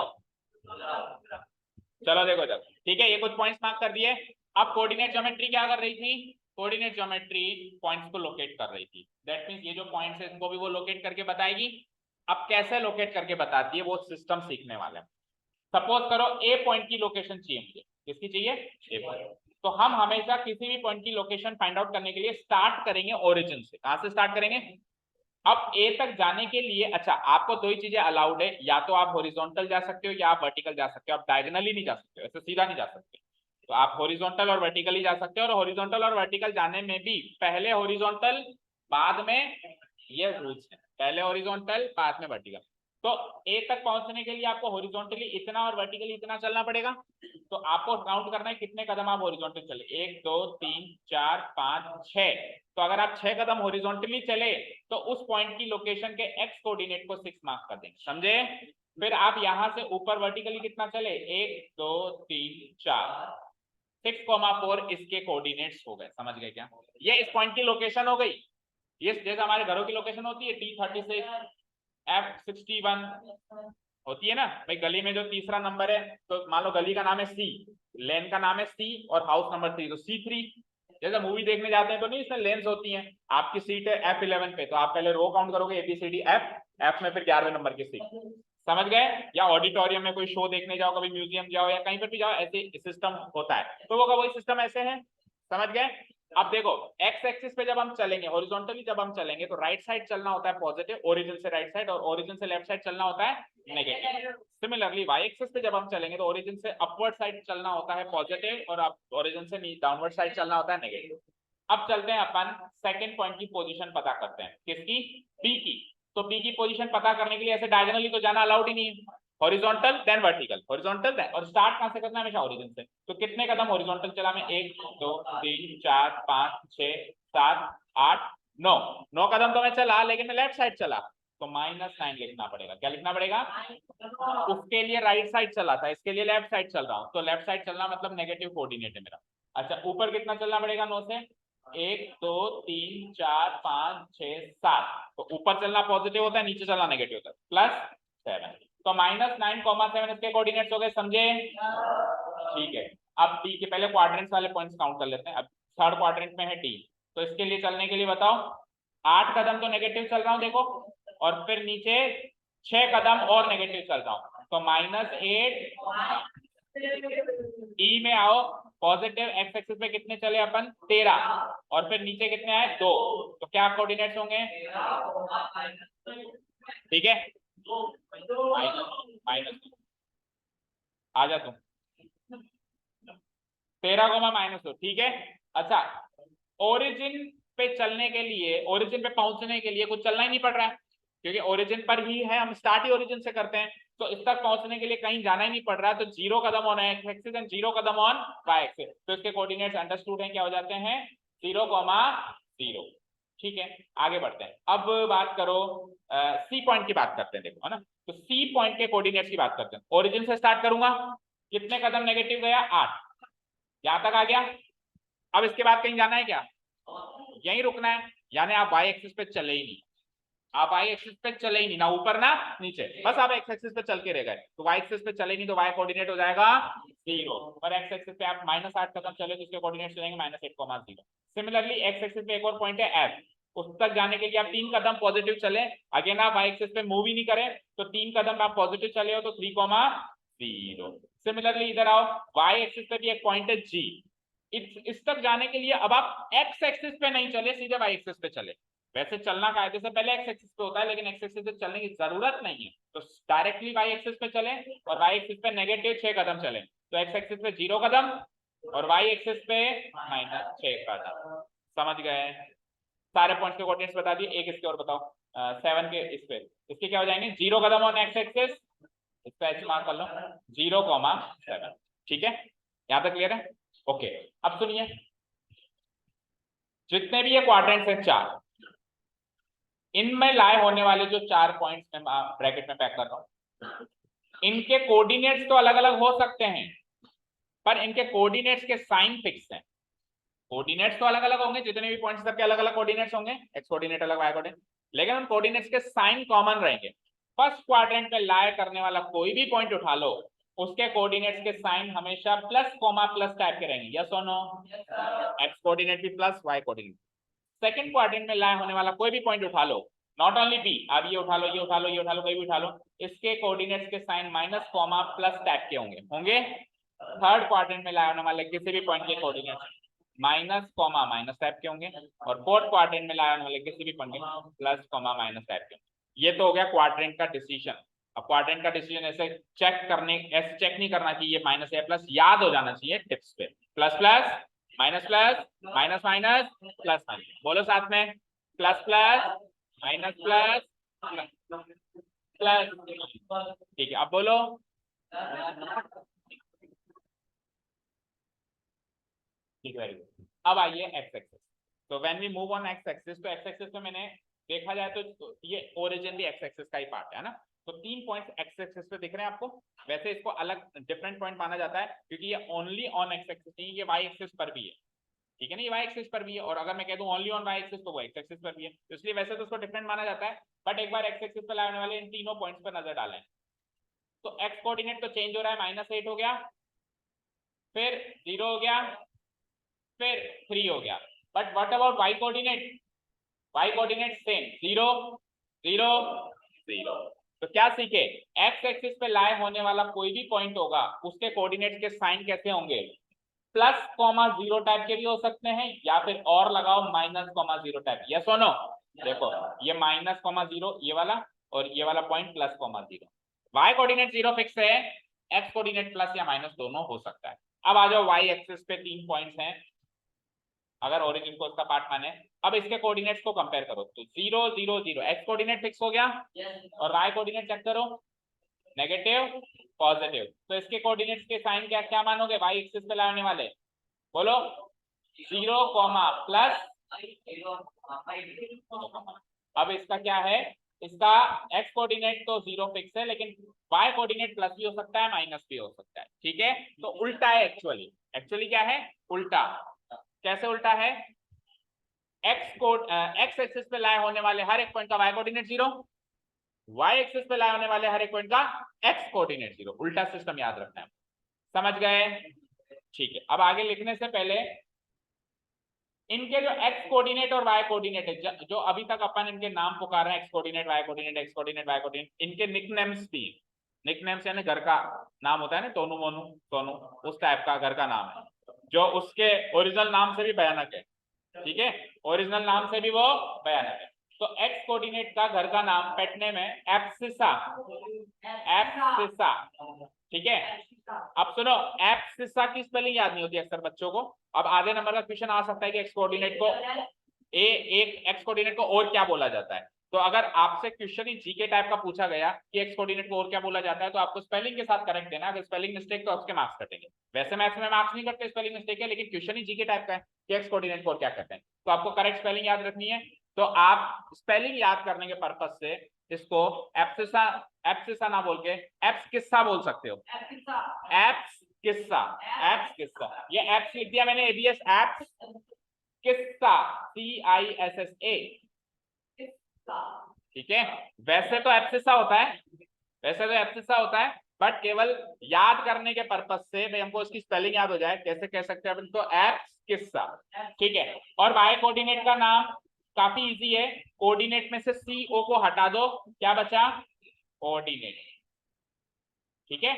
चलो देखो जब, ठीक है, ये कुछ पॉइंट्स मार्क कर दिए। अब कोऑर्डिनेट ज्योमेट्री क्या कर रही थी? कोऑर्डिनेट ज्योमेट्री पॉइंट्स को लोकेट कर रही थी। दैट मींस ये जो पॉइंट्स है इनको भी वो लोकेट करके बताएगी। अब कैसे लोकेट करके बताती है वो सिस्टम सीखने वाले हैं। सपोज करो ए पॉइंट की लोकेशन चाहिए मुझे, किसकी चाहिए? ए पॉइंट। तो हम हमेशा किसी भी पॉइंट की लोकेशन फाइंड आउट करने के लिए स्टार्ट करेंगे ओरिजिन से। कहां से स्टार्ट करेंगे? अब ए तक जाने के लिए, अच्छा आपको दो ही चीजें अलाउड है, या तो आप हॉरिजॉन्टल जा सकते हो या आप वर्टिकल जा सकते हो, आप डायगोनली नहीं जा सकते, ऐसे सीधा नहीं जा सकते। तो आप हॉरिजॉन्टल और वर्टिकली जा सकते हो, और हॉरिजॉन्टल और वर्टिकल जाने में भी पहले हॉरिजॉन्टल बाद में, ये रूल्स है, पहले हॉरिजॉन्टल बाद में वर्टिकल। तो ए तक पहुंचने के लिए आपको हॉरिजॉन्टली इतना और वर्टिकली इतना चलना पड़ेगा। तो आपको काउंट करना है कितने कदम आप हॉरिजॉन्टल चले, 1 2 3 4 5 6। तो अगर आप 6 कदम हॉरिजॉन्टली चले तो उस पॉइंट की लोकेशन के एक्स कोऑर्डिनेट को 6 मार्क कर देंगे, समझे? फिर आप यहां से ऊपर वर्टिकली कितना चले, 1 2 3 4, 6,4 इसके कोऑर्डिनेट्स हो गए, समझ गए क्या? ये इस पॉइंट की लोकेशन हो गई। ये जैसे हमारे घरों की लोकेशन होती है T36 F61 होती है ना भाई, गली में जो तीसरा नंबर है, तो मान लो गली का नाम है सी, लेन का नाम है सी, और हाउस नंबर 3 तो C3। जैसे मूवी देखने जाते हैं तो नहीं इसमें लेन्स होती हैं, आपकी सीट है F11 पे, तो आप पहले रो काउंट करोगे ABCD F में फिर 11वें नंबर की सीट, समझ गए? या ऑडिटोरियम में कोई शो देखने जाओ, कभी म्यूजियम जाओ या कहीं पर भी जाओ, ऐसे सिस्टम होता है, तो वो का वही सिस्टम ऐसे है, समझ गए? अब देखो एक्स एक्सिस पे जब हम चलेंगे, हॉरिजॉन्टली जब हम चलेंगे तो राइट साइड चलना होता है पॉजिटिव, ओरिजिन से राइट साइड, और ओरिजिन से लेफ्ट साइड चलना होता है नेगेटिव। सिमिलरली वाई एक्सिस पे जब हम चलेंगे तो ओरिजिन से अपवर्ड साइड चलना होता है पॉजिटिव, और ओरिजिन से डाउनवर्ड साइड चलना होता है नेगेटिव। अब चलते हैं अपन सेकंड पॉइंट की पोजीशन पता करते हैं, किसकी, बी की। तो बी की पोजीशन पता करने के लिए ऐसे डायगोनली तो जाना अलाउड ही नहीं है, horizontal then vertical, horizontal then, और स्टार्ट कहां से करना है, हमेशा ओरिजिन से। तो कितने कदम हॉरिजॉन्टल चला मैं, 1 2 3 4 5 6 7 8 9, 9 कदम तो मैं चला, लेकिन मैं लेफ्ट साइड चला, तो -9 लिखना पड़ेगा। क्या लिखना पड़ेगा, उसके लिए राइट साइड चला था, इसके लिए लेफ्ट साइड चल रहा हूं, तो लेफ्ट साइड चलना मतलब नेगेटिव कोऑर्डिनेट है मेरा। अच्छा ऊपर कितना चलना पड़ेगा 9 से, 1 2 3 4 5 6 7, तो ऊपर चलना पॉजिटिव होता है, नीचे चलना नेगेटिव होता है, +7। तो -9,7 इसके कोऑर्डिनेट्स हो गए, समझे, ठीक है। अब डी के पहले क्वाड्रेंट्स वाले पॉइंट्स काउंट कर लेते हैं। अब थर्ड क्वाड्रेंट में है डी, तो इसके लिए चलने के लिए बताओ, 8 कदम तो नेगेटिव चल रहा हूं देखो, और फिर नीचे 6 कदम और नेगेटिव चल रहा हूं, तो -8। ई में आओ, पॉजिटिव एक्स एक्सिस पे कितने चले अपन, 13, और फिर नीचे कितने आए 2, तो क्या कोऑर्डिनेट्स होंगे, ठीक है, माइनस, आ जा तुम, 13, -2, ठीक है। अच्छा ओरिजिन पे चलने के लिए, ओरिजिन पे पहुंचने के लिए कुछ चलना ही नहीं पड़ रहा है, क्योंकि ओरिजिन पर ही है, हम स्टार्ट ही ओरिजिन से करते हैं, तो इस तक पहुंचने के लिए कहीं जाना ही नहीं पड़ रहा है, तो 0 कदम ऑन एक्स एक्सिस एंड 0 कदम ऑन वाई एक्सिस, तो इसके कोऑर्डिनेट्स अंडरस्टूड हैं, क्या हो जाते हैं 0,0। ठीक है, आगे बढ़ते हैं। अब बात करो सी पॉइंट की बात करते हैं, देखो है ना, तो सी पॉइंट के कोऑर्डिनेट्स की बात करते हैं। ओरिजिन से स्टार्ट करूंगा, कितने कदम नेगेटिव गया, 8, यहां तक आ गया। अब इसके बाद कहीं जाना है क्या, यहीं रुकना है, यानी आप वाई एक्सिस पे चले ही नहीं, आप वाई एक्सिस पे चले ही नहीं, ना ऊपर ना नीचे, बस आप एक्स एक्सिस पे चल के रह गए, तो वाई एक्सिस पे चले नहीं, तो वाई कोऑर्डिनेट हो जाएगा 0, और एक्स एक्सिस पे आप -8 कदम चले तो इसके कोऑर्डिनेट्स हो जाएंगे -8,0। सिमिलरली एक्स एक्सिस पे एक और पॉइंट है एफ, उस तक जाने के लिए आप 3 कदम पॉजिटिव चले, अगेन आप वाई एक्सिस पे मूव ही नहीं करें, तो 3 कदम आप पॉजिटिव चले हो तो 3,0। सिमिलरली इधर आओ, वाई एक्सिस पे भी एक पॉइंट है जी, इस तक जाने के लिए अब आप एक्स एक्सिस पे नहीं चले, सीधे वाई एक्सिस पे चले। वैसे चलना कायदे से पहले एक्स एक्सिस पे होता है, लेकिन एक्स एक्सिस पे चलने की जरूरत नहीं है, तो डायरेक्टली वाई एक्सिस पे चले, और वाई एक्सिस पे नेगेटिव 6 कदम चले, तो एक्स एक्सिस पे 0 कदम, और वाई एक्सिस पे -6 कदम। समझ गए, सारे पॉइंट्स के कोऑर्डिनेट्स बता दिए, एक इसके और बताओ, 7 के इस पे, इसके क्या हो जाएंगे, 0 कदम ऑन एक्स एक्सिस, इसका एच मार्क कर लो, 0,7, ठीक है, यहां तक क्लियर है, ओके। अब सुनिए, जितने भी ये क्वाड्रेंट्स हैं 4, इनमें लाए होने वाले जो 4 पॉइंट्स में ब्रैकेट में पैक कर रहा हूं, इनके कोऑर्डिनेट्स तो अलग अलग हो सकते हैं, पर इनके कोऑर्डिनेट्स के साइन फिक्स हैं। कोऑर्डिनेट्स तो अलग अलग होंगे, जितने भी पॉइंट्स सबके अलग अलग कोऑर्डिनेट्स होंगे, एक्स कोऑर्डिनेट अलग, वाई कोऑर्डिनेट, लेकिन उन कोऑर्डिनेट्स के साइन कॉमन रहेंगे। फर्स्ट क्वाड्रेंट में लाए करने वाला कोई भी पॉइंट उठा लो, उसके कोऑर्डिनेट्स के साइन हमेशा प्लस कॉमा प्लस टाइप के रहेंगे, यस और नो, एक्स कोऑर्डिनेट भी plus, Y coordinate. Second quadrant में लाए होने वाला कोई भी पॉइंट उठा लो, नॉट ओनली बी, अब ये उठा लो, ये उठा लो, ये उठा लो, कोई भी उठा लो, इसके कोऑर्डिनेट्स के sign minus comma plus type के होंगे होंगे। थर्ड क्वाड्रेंट में लाए होने वाले किसी भी पॉइंट के coordinates minus comma minus type के होंगे, और फोर्थ क्वाड्रेंट में लाए होने वाले किसी भी पॉइंट के प्लस कॉमा माइनस टाइप के होंगे। ये तो हो गया क्वाड्रेंट का डिसीजन। अब क्वाड्रेंट का डिसीजन ऐसे चेक करने, ऐसे चेक नहीं करना चाहिए, माइनस या प्लस याद हो जाना चाहिए टिप्स पे, plus plus minus plus minus minus plus minus, बोलो साथ में, plus plus minus plus plus, ठीक है, अब बोलो, ठीक है, वेरी गुड। अब आइए एक्स एक्सिस, तो when we move on x axis, तो एक्स एक्सिस पे मैंने देखा जाए तो ये ओरिजिन भी एक्स एक्सिस का ही पार्ट है ना, तो 3 पॉइंट्स एक्स एक्सिस पे दिख रहे हैं आपको। वैसे इसको अलग डिफरेंट पॉइंट माना जाता है, क्योंकि ये ओनली ऑन एक्स एक्सिस नहीं, ये वाई एक्सिस पर भी है, ठीक है ना, ये वाई एक्सिस पर भी है, और अगर मैं कह दूं ओनली ऑन वाई एक्सिस तो वो एक्स एक्सिस पर भी है, तो इसलिए वैसे तो उसको डिफरेंट माना जाता है, बट एक बार एक्स एक्सिस पे लाने वाले इन तीनों पॉइंट्स पर नजर डालें, तो एक्स कोऑर्डिनेट तो चेंज हो रहा है, -8 हो गया, फिर 0 हो गया, फिर 3 हो गया, but what about Y coordinate, Y coordinate same, 0 0 0। तो क्या सीखे, एक्स एक्सिस पे लाए होने वाला कोई भी पॉइंट होगा, उसके कोऑर्डिनेट्स के साइन कैसे होंगे, प्लस कॉमा जीरो टाइप के भी हो सकते हैं, या फिर और लगाओ minus comma zero type. Yes और नो? देखो ये माइनस कॉमा जीरो ये वाला, और ये वाला point plus comma zero. Y coordinate zero fix है, एक्स कोऑर्डिनेट प्लस या माइनस दोनों हो सकता है। अब आ जाओ वाई एक्सिस पे 3 पॉइंट्स हैं, अगर ओरिजिन को उसका पार्ट माने। अब इसके कोऑर्डिनेट्स को कंपेयर करो तो 0 0 0 एक्स कोऑर्डिनेट फिक्स हो गया, और वाई कोऑर्डिनेट चेक करो, नेगेटिव पॉजिटिव। तो इसके कोऑर्डिनेट्स के साइन क्या क्या मानोगे वाई एक्सिस पे लाने वाले? बोलो 0 कॉमा प्लस। अब इसका क्या है, इसका एक्स कोऑर्डिनेट तो 0 फिक्स है, लेकिन वाई कोऑर्डिनेट प्लस भी हो सकता है माइनस भी हो सकता है। ठीक है, तो उल्टा है एक्चुअली। एक्चुअली क्या है? उल्टा। कैसे उल्टा है? एक्स एक्सिस पे लाए होने वाले हर एक पॉइंट का वाई कोऑर्डिनेट 0, वाई एक्सिस पे लाए होने वाले हर एक पॉइंट का एक्स कोऑर्डिनेट 0। उल्टा सिस्टम याद रखना है। समझ गए? ठीक है, अब आगे लिखने से पहले इनके जो एक्स कोऑर्डिनेट और वाई कोऑर्डिनेट है, जो अभी तक अपन इनके नाम पुकार रहे हैं, x coordinate Y coordinate X coordinate Y coordinate, इनके निकनेम्स भी। निकनेम्स यानी घर का नाम होता है ना, टोनू मोनू सोनू, उस टाइप का घर का नाम है, जो उसके ओरिजिनल नाम से भी भयानक है। ठीक है, ओरिजिनल नाम से भी वो भयानक है। तो एक्स कोऑर्डिनेट का घर का नाम पेट नेम है एप्सिसा। एप्सिसा, ठीक है। अब सुनो, एप्सिसा की स्पेलिंग याद नहीं होती अक्सर बच्चों को। अब आधे नंबर का क्वेश्चन आ सकता है कि एक्स कोऑर्डिनेट को एक एक्स कोऑर्डिनेट को और क्या बोला जाता है। तो अगर आपसे क्वेश्चन ही जीके टाइप का पूछा गया कि एक्स कोऑर्डिनेट को और क्या बोला जाता है, तो आपको स्पेलिंग के साथ करेक्ट देना। अगर स्पेलिंग मिस्टेक तो उसके मार्क्स कटेंगे। वैसे मैथ्स में मार्क्स नहीं कटते स्पेलिंग मिस्टेक है, लेकिन क्वेश्चन ही जीके टाइप का है कि एक्स कोऑर्डिनेट को और क्या कहते हैं, तो आपको करेक्ट स्पेलिंग याद रखनी है। तो आप स्पेलिंग याद करने के पर्पज से इसको एप्सिसा, एप्सिसा ना बोल के एप्स किस्सा बोल सकते हो। एप्स किस्सा, एप्स किस्सा। ये एप्स लिख दिया मैंने, एबीएस एप्स किस्सा, CISSA। ठीक है, वैसे तो एप्सिसा होता है, वैसे तो एप्सिसा होता है, बट केवल याद करने के पर्पज से भाई हमको इसकी स्पेलिंग याद हो जाए, कैसे कह सकते हैं अपन तो एप्स किस्सा। ठीक है, और वाई कोऑर्डिनेट का नाम काफी इजी है। कोऑर्डिनेट में से CO को हटा दो, क्या बचा? कोऑर्डिनेट। ठीक है,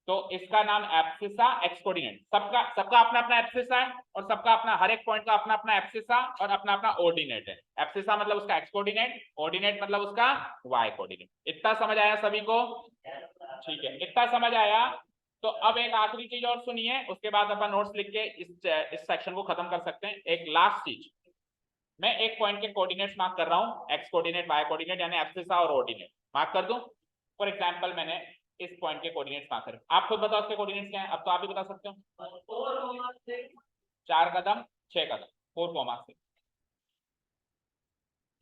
तो इसका नाम एप्सिसा एक्स कोऑर्डिनेट। सबका सबका अपना अपना एप्सिसा है, और सबका अपना, हर एक पॉइंट का अपना अपना एप्सिसा और अपना अपना ऑर्डिनेट है। एप्सिसा मतलब उसका एक्स कोऑर्डिनेट, ऑर्डिनेट मतलब उसका वाई कोऑर्डिनेट। इतना समझ आया सभी को? ठीक है, इतना समझ आया। तो अब एक आखिरी चीज और सुनिए, उसके बाद अपन नोट्स लिख के इस सेक्शन को खत्म कर सकते हैं। एक लास्ट चीज, मैं एक पॉइंट के कोऑर्डिनेट्स मार्क कर रहा हूं, एक्स कोऑर्डिनेट वाई कोऑर्डिनेट यानी एप्सिसा और ऑर्डिनेट मार्क कर दूं। फॉर एग्जांपल मैंने इस पॉइंट के कोऑर्डिनेट्स मार्क करे, आप खुद बताओ उसके कोऑर्डिनेट्स क्या हैं। अब तो आप भी बता सकते हो। 4 कदम 6 कदम, 4,6।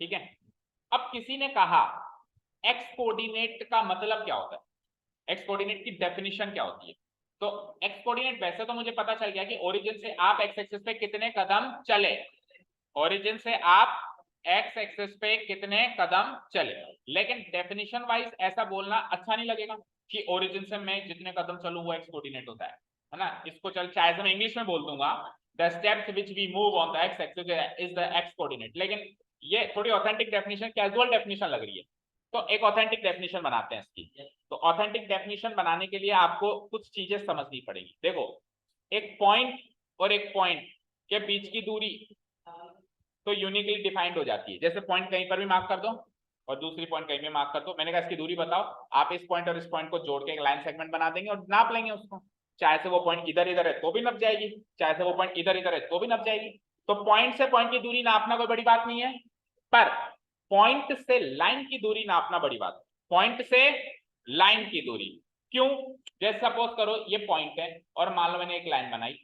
ठीक है, अब किसी ने कहा एक्स कोऑर्डिनेट का मतलब क्या होता है, एक्स कोऑर्डिनेट की डेफिनेशन क्या होती है। तो एक्स कोऑर्डिनेट वैसे तो मुझे पता चल गया कि ओरिजिन से आप एक्स एक्सिस पे कितने कदम चले, ओरिजिन से आप एक्स एक्सिस पे कितने कदम चले। लेकिन डेफिनेशन वाइज ऐसा बोलना अच्छा नहीं लगेगा कि ओरिजिन से मैं जितने कदम चलूं वो एक्स कोऑर्डिनेट होता है ना। इसको चल चाहे मैं इंग्लिश में बोल दूंगा, the steps which we move on the X axis is the X coordinate. लेकिन ये थोड़ी ऑथेंटिक डेफिनेशन, कैजुअल डेफिनेशन लग रही है, तो एक ऑथेंटिक डेफिनेशन बनाते हैं इसकी। तो ऑथेंटिक डेफिनेशन बनाने के लिए आपको कुछ चीजें समझनी पड़ेगी। देखो, एक पॉइंट और एक पॉइंट के बीच की दूरी तो यूनिकली डिफाइंड हो जाती है। जैसे पॉइंट कहीं पर भी मार्क कर दो और दूसरी पॉइंट कहीं भी मार्क कर दो, मैंने कहा इसकी दूरी बताओ, आप इस पॉइंट और इस पॉइंट को जोड़ के एक लाइन सेगमेंट बना देंगे और नाप लेंगे उसको। चाहे से वो पॉइंट इधर इधर है तो भी नप जाएगी, चाहे से वो पॉइंट इधर इधर है तो भी नप जाएगी। तो पॉइंट से पॉइंट की दूरी नापना कोई बड़ी बात नहीं है, पर पॉइंट से लाइन की दूरी नापना बड़ी बात है। पॉइंट से लाइन की दूरी क्यों? जैसे सपोज करो ये पॉइंट है और मान लो मैंने एक लाइन बनाई,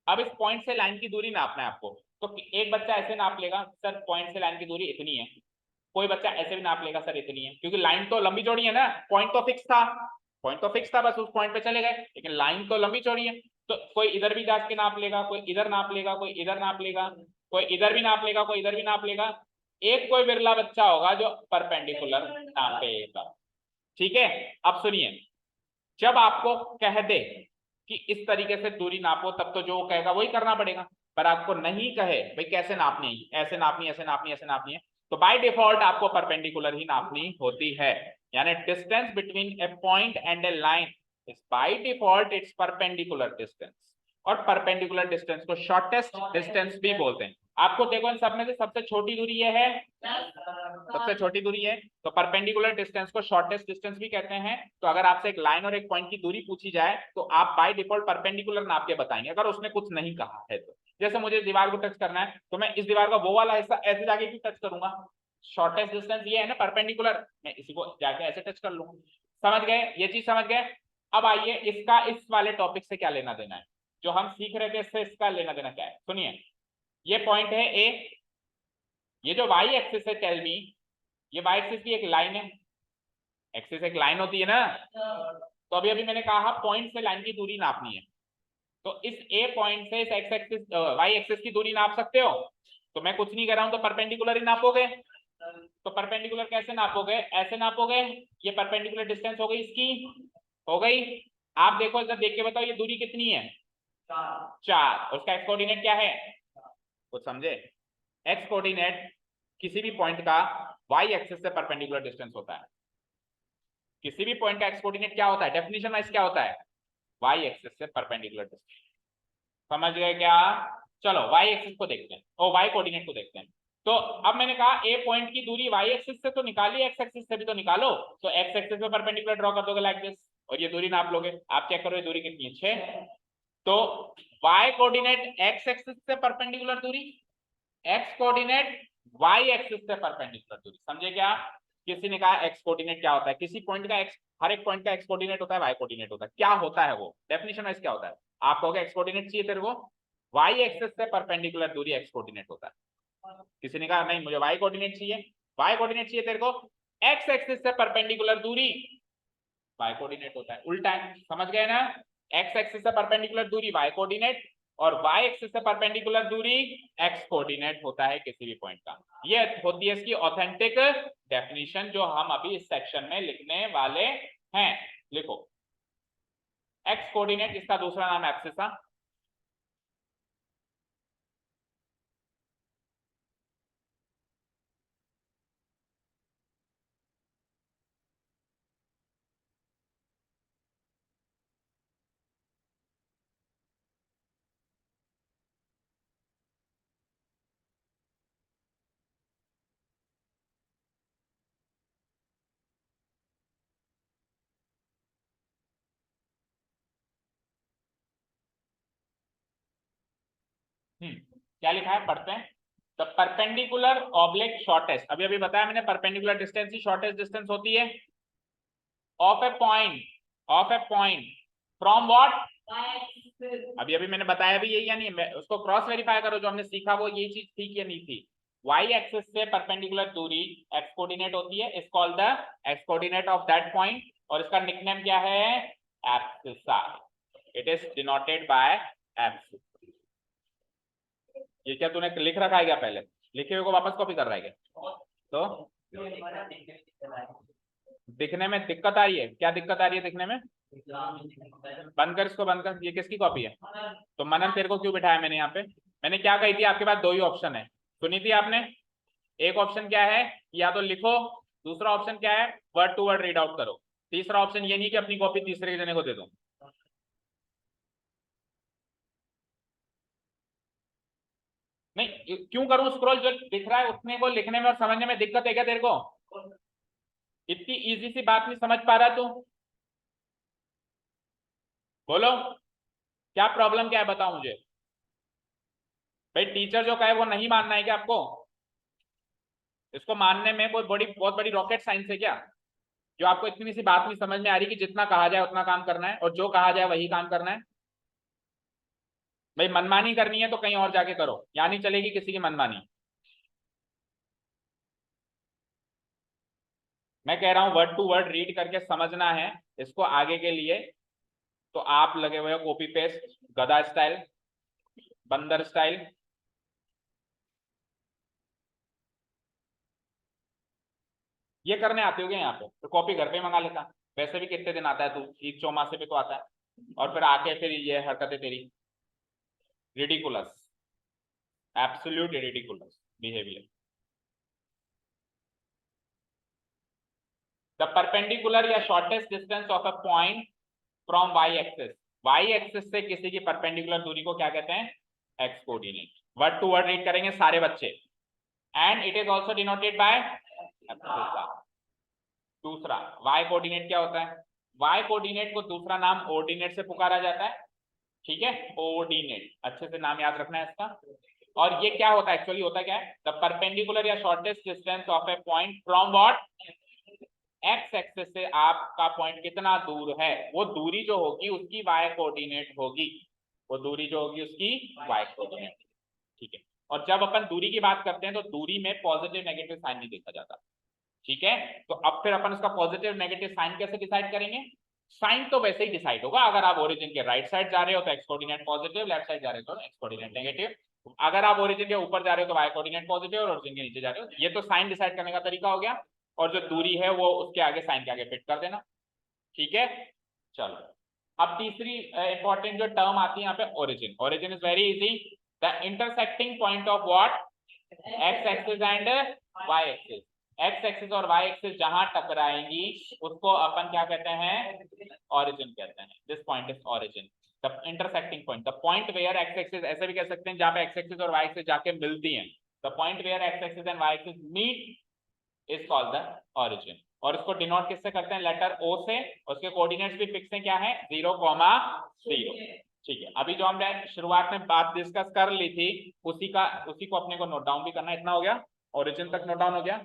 अब इस पॉइंट से लाइन की दूरी नापना है आपको। तो एक बच्चा ऐसे नाप लेगा, सर पॉइंट से लाइन की दूरी इतनी है। कोई बच्चा ऐसे भी नाप लेगा, सर इतनी है, क्योंकि लाइन तो लंबी चौड़ी है ना, पॉइंट तो फिक्स था, पॉइंट तो फिक्स था, बस उस पॉइंट पे चले गए, लेकिन लाइन तो लंबी चौड़ी है। तो कोई इधर भी जाके नाप लेगा, कोई इधर नाप लेगा, कोई इधर नाप लेगा, कोई इधर भी नाप लेगा, कोई इधर भी नाप लेगा। एक कोई बिरला बच्चा होगा जो परपेंडिकुलर नापेगा। ठीक है, अब सुनिए, जब आपको कह दे कि इस तरीके से दूरी नापो, तब तो जो कहेगा वही करना पड़ेगा। पर आपको नहीं कहे भाई कैसे नापनी है, ऐसे नापनी, ऐसे नापनी, ऐसे नापनी है, तो बाय डिफॉल्ट आपको परपेंडिकुलर ही नापनी होती है। यानी distance between A point and A line is by default it's perpendicular distance. और परपेंडिकुलर डिस्टेंस को शॉर्टेस्ट डिस्टेंस भी बोलते हैं। आपको देखो इन सब में से सबसे छोटी दूरी ये है, सबसे छोटी दूरी है, तो परपेंडिकुलर डिस्टेंस को शॉर्टेस्ट डिस्टेंस भी कहते हैं। तो अगर आपसे एक लाइन और एक पॉइंट की दूरी पूछी जाए तो आप बाय डिफॉल्ट परपेंडिकुलर नाप के बताएंगे, अगर उसने कुछ नहीं कहा है तो। जैसे मुझे दीवार को टच करना है तो मैं इस दीवार का वो वाला हिस्सा ऐसे जाके क्यों टच करूंगा, शॉर्टेस्ट डिस्टेंस ये है ना परपेंडिकुलर, मैं इसी को जाके ऐसे टच कर लूं। समझ गए, ये चीज समझ गए। अब आइए इसका इस वाले टॉपिक से क्या लेना देना है, जो हम सीख रहे थे इससे इसका लेना देना क्या है। सुनिए, ये पॉइंट है ए, ये जो वाई एक्सिस है टेल मी, ये वाई एक्सिस की एक लाइन है, एक्सिस एक लाइन होती है ना, तो अभी अभी मैंने कहा पॉइंट से लाइन की दूरी नापनी है, तो इस ए पॉइंट से इस एक्स एक्सिस वाई एक्सिस की दूरी नाप सकते हो। तो मैं कुछ नहीं कर रहा हूं तो परपेंडिकुलर ही नापोगे। तो परपेंडिकुलर कैसे नापोगे, ऐसे नापोगे, ये परपेंडिकुलर डिस्टेंस हो गई इसकी, हो गई। आप देखो इधर देख के बताओ ये दूरी कितनी है, 4। उसका एक्स कोऑर्डिनेट क्या है, कुछ समझे। एक्स कोऑर्डिनेट किसी भी पॉइंट का वाई एक्सिस से परपेंडिकुलर डिस्टेंस होता है। किसी भी पॉइंट का एक्स कोऑर्डिनेट क्या होता है, डेफिनेशन वाइज क्या होता है, वाई एक्सिस से परपेंडिकुलर डिस्टेंस। समझ गए क्या। चलो वाई एक्सिस को देखते हैं और वाई कोऑर्डिनेट को देखते हैं। तो अब मैंने कहा ए पॉइंट की दूरी वाई एक्सिस से तो निकाली, एक्स एक्सिस से भी तो निकालो। तो एक्स एक्सिस पे परपेंडिकुलर ड्रॉ कर दोगे लाइक दिस, और ये दूरी नाप लोगे। आप चेक करो ये दूरी कितनी है, 6। तो वाई कोऑर्डिनेट एक्स एक्सिस से परपेंडिकुलर दूरी, एक्स कोऑर्डिनेट वाई एक्सिस से परपेंडिकुलर दूरी। समझे क्या। किसी ने कहा एक्स कोऑर्डिनेट क्या होता है, किसी पॉइंट का एक्स, हर एक पॉइंट का एक्स कोऑर्डिनेट होता है, वाई कोऑर्डिनेट होता है। क्या होता है वो डेफिनेशन वाइज क्या होता है, आप कहोगे एक्स कोऑर्डिनेट चाहिए तेरे को, वाई एक्सिस से परपेंडिकुलर दूरी एक्स कोऑर्डिनेट होता है। किसी ने कहा नहीं मुझे वाई कोऑर्डिनेट चाहिए, वाई कोऑर्डिनेट चाहिए तेरे को, एक्स एक्सिस से परपेंडिकुलर दूरी वाई कोऑर्डिनेट होता है। उल्टा है, समझ गए ना। एक्स एक्सिस से परपेंडिकुलर दूरी वाई कोऑर्डिनेट और वाई एक्सिस से परपेंडिकुलर दूरी एक्स कोऑर्डिनेट होता है किसी भी पॉइंट का। ये होती है इसकी ऑथेंटिक डेफिनेशन जो हम अभी इस सेक्शन में लिखने वाले हैं। लिखो एक्स कोऑर्डिनेट, इसका दूसरा नाम एक्सिस था। क्या लिखा है पढ़ते हैं। द परपेंडिकुलर ऑब्लिक शॉर्टेस्ट, अभी अभी बताया मैंने परपेंडिकुलर डिस्टेंस ही शॉर्टेस्ट डिस्टेंस होती है of A point, of A point from what, अभी अभी मैंने बताया भी यही या नहीं, उसको क्रॉस वेरीफाई करो जो हमने सीखा वो ये चीज थी कि नहीं थी। वाई एक्सिस से परपेंडिकुलर दूरी एक्स कोऑर्डिनेट होती है, is called the X coordinate of that point, और इसका निकनेम क्या है, abscissa. It is denoted by abscess. ये क्या तूने लिख रखा है क्या, पहले लिखे हुए को वापस कॉपी कर रहा है क्या, तो दिखने में दिक्कत आ रही है, क्या दिक्कत आ रही है दिखने में, बंद कर इसको, बंद कर, ये किसकी कॉपी है। तो मनन तेरे को क्यों बिठाया मैंने यहाँ पे, मैंने क्या कही थी आपके पास दो ही ऑप्शन है, सुनी थी आपने। एक ऑप्शन क्या है, या तो लिखो, दूसरा ऑप्शन क्या है word to word read out करो, तीसरा ऑप्शन ये नहीं कि अपनी कॉपी तीसरे जने को दे दो। नहीं क्यों करूं स्क्रॉल, जो दिख रहा है उतने को लिखने में और समझने में दिक्कत है क्या तेरे को, इतनी इजी सी बात नहीं समझ पा रहा तू, बोलो क्या प्रॉब्लम क्या है बताओ मुझे। भाई टीचर जो कहे वो नहीं मानना है क्या आपको, इसको मानने में कोई बड़ी बहुत बड़ी रॉकेट साइंस है क्या, जो आपको इतनी सी बात नहीं समझ में आ रही कि जितना कहा जाए उतना काम करना है और जो कहा जाए वही काम करना है। भाई मनमानी करनी है तो कहीं और जाके करो, यहाँ नहीं चलेगी किसी की मनमानी। मैं कह रहा हूं वर्ड टू वर्ड रीड करके समझना है इसको आगे के लिए। तो आप लगे हुए हो कॉपी पेस्ट, गधा स्टाइल, बंदर स्टाइल। ये करने आते हो क्या यहाँ पे, तो कॉपी घर पे मंगा लेता, वैसे भी कितने दिन आता है तू, ईद चौमासे पे तो आता है, और फिर आके फिर ये हरकतें तेरी, ridiculous, absolute ridiculous behaviour. The perpendicular या shortest distance of a point from y axis, Y axis से किसी की परपेंडिकुलर दूरी को क्या कहते हैं? X coordinate. Word to word read करेंगे सारे बच्चे। And it is also denoted by दूसरा वाई कोऑर्डिनेट क्या होता है? वाई कोऑर्डिनेट को दूसरा नाम ऑर्डिनेट से पुकारा जाता है, ठीक है, ऑर्डिनेट, अच्छे से नाम याद रखना है इसका। और ये क्या होता है एक्चुअली, होता क्या है? द परपेंडिकुलर या shortest distance of A point from what? X axis से आपका पॉइंट कितना दूर है, वो दूरी जो होगी उसकी वाई कोऑर्डिनेट होगी, वो दूरी जो होगी उसकी वाई कोऑर्डिनेट, ठीक है। और जब अपन दूरी की बात करते हैं तो दूरी में पॉजिटिव नेगेटिव साइन नहीं देखा जाता, ठीक है। तो अब फिर अपन उसका पॉजिटिव नेगेटिव साइन कैसे डिसाइड करेंगे? साइन तो वैसे ही डिसाइड होगा, अगर आप ओरिजिन के राइट साइड जा रहे हो तो x coordinate positive, left side जा रहे हो तो एक्स कोऑर्डिनेट नेगेटिव। अगर आप ओरिजिन के ऊपर जा रहे हो तो वाई कोऑर्डिनेट पॉजिटिव, और ओरिजिन के नीचे जा रहे हो, ये तो साइन डिसाइड करने का तरीका हो गया। और जो दूरी है वो उसके आगे साइन के आगे फिट कर देना, ठीक है। चलो अब तीसरी इंपॉर्टेंट जो टर्म आती है यहाँ पे, origin. Origin is very easy, the intersecting point of what? X axis and Y axis. X axis और वाई एक्सिस जहां टकराएंगी उसको अपन क्या कहते हैं? ओरिजिन कहते हैं। This point is origin, the intersecting point, the point where X axis, ऐसे भी कह सकते हैं जहां पे एक्स एक्सिस और वाई एक्सिस जाके मिलती हैं, the point where X axis and Y axis meet is called the origin. और इसको डिनोट किससे करते हैं? लेटर ओ से। उसके कोऑर्डिनेट्स भी फिक्स हैं, क्या है? 0,0, ठीक है। अभी जो हमने शुरुआत में बात डिस्कस कर ली थी उसी को अपने को नोट डाउन भी करना है। इतना हो गया, ओरिजिन तक नोट डाउन हो गया,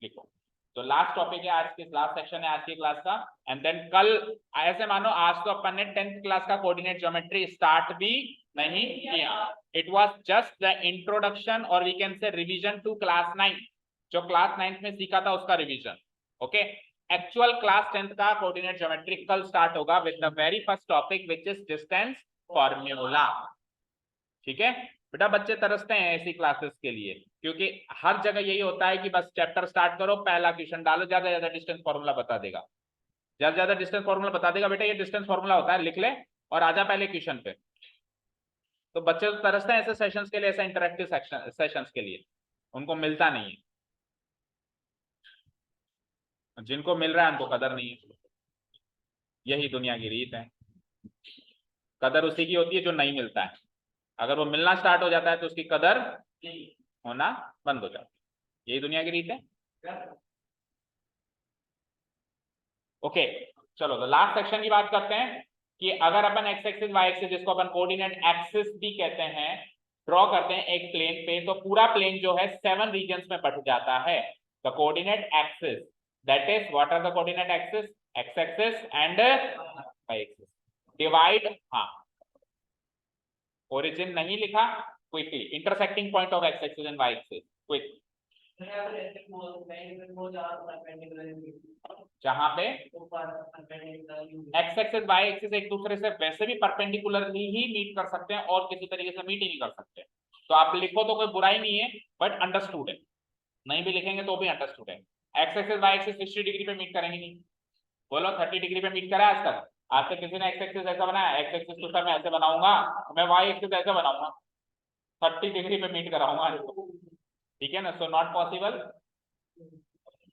लिखो। तो लास्ट टॉपिक है आज के, लास्ट सेक्शन है आज की क्लास का। एंड देन कल, ऐसे मानो आज तो अपन ने 10th क्लास का कोऑर्डिनेट ज्योमेट्री स्टार्ट भी नहीं किया, it was just the introduction और we can say revision to class 9, जो क्लास 9th में सीखा था उसका revision, okay. Actual class 10th का कोऑर्डिनेट ज्योमेट्री कल स्टार्ट होगा with the very first topic which is distance formula, ठीक है। बेटा बच्चे तरसते हैं ऐसी क्लासेस के लिए, क्योंकि हर जगह यही होता है कि बस चैप्टर स्टार्ट करो, पहला क्वेश्चन डालो, ज्यादा ज्यादा डिस्टेंस फॉर्मूला बता देगा, ज्यादा ज्यादा डिस्टेंस फॉर्मूला बता देगा। बेटा ये डिस्टेंस फॉर्मूला होता है, लिख ले और आजा पहले क्वेश्चन पे। तो बच्चे तो तरसते हैं ऐसे सेशंस के लिए, ऐसे इंटरेक्टिव सेशंस के लिए, उनको मिलता नहीं है। जिनको मिल रहा है उनको कदर नहीं है, यही दुनिया की रीत है। कदर उसी की होती है जो नहीं मिलता है, अगर वो मिलना स्टार्ट हो जाता है तो उसकी कदर होना बंद हो जाती है, यही दुनिया की रीत है। ओके चलो, तो लास्ट सेक्शन की बात करते हैं कि अगर अपन एक्स एक्सिस वाई एक्सिस, जिसको अपन कोऑर्डिनेट एक्सिस भी कहते हैं, ड्रॉ करते हैं एक प्लेन पे, तो पूरा प्लेन जो है 7 रीजन्स में बट जाता है। The coordinate axis, that is what are the coordinate axis? X axis and Y axis. Divide, हाँ ओरिजिन नहीं लिखा, quickly, intersecting point of X axis and Y axis, quick, जहां पे एक्स एक्सिस वाई एक्सिस एक दूसरे से वैसे भी परपेंडिकुलरली ही मीट कर सकते हैं और किसी तरीके से मीट ही नहीं कर सकते, तो आप लिखो तो कोई बुराई नहीं है, बट अंडरस्टूड है, नहीं भी लिखेंगे तो भी अंडरस्टूड है। X axis Y axis 60 degree पे मीट करेंगे नहीं, बोलो 30 डिग्री पे मीट करा आज तक? आज तक किसी ने एक्स एक्सिस ऐसा बनाया? एक्स एक्सिस तो सर मैं ऐसे बनाऊंगा, मैं वाई एक्सिस ऐसे बनाऊंगा, 30 डिग्री पे मीट कराऊंगा, ठीक है ना। सो नॉट पॉसिबल,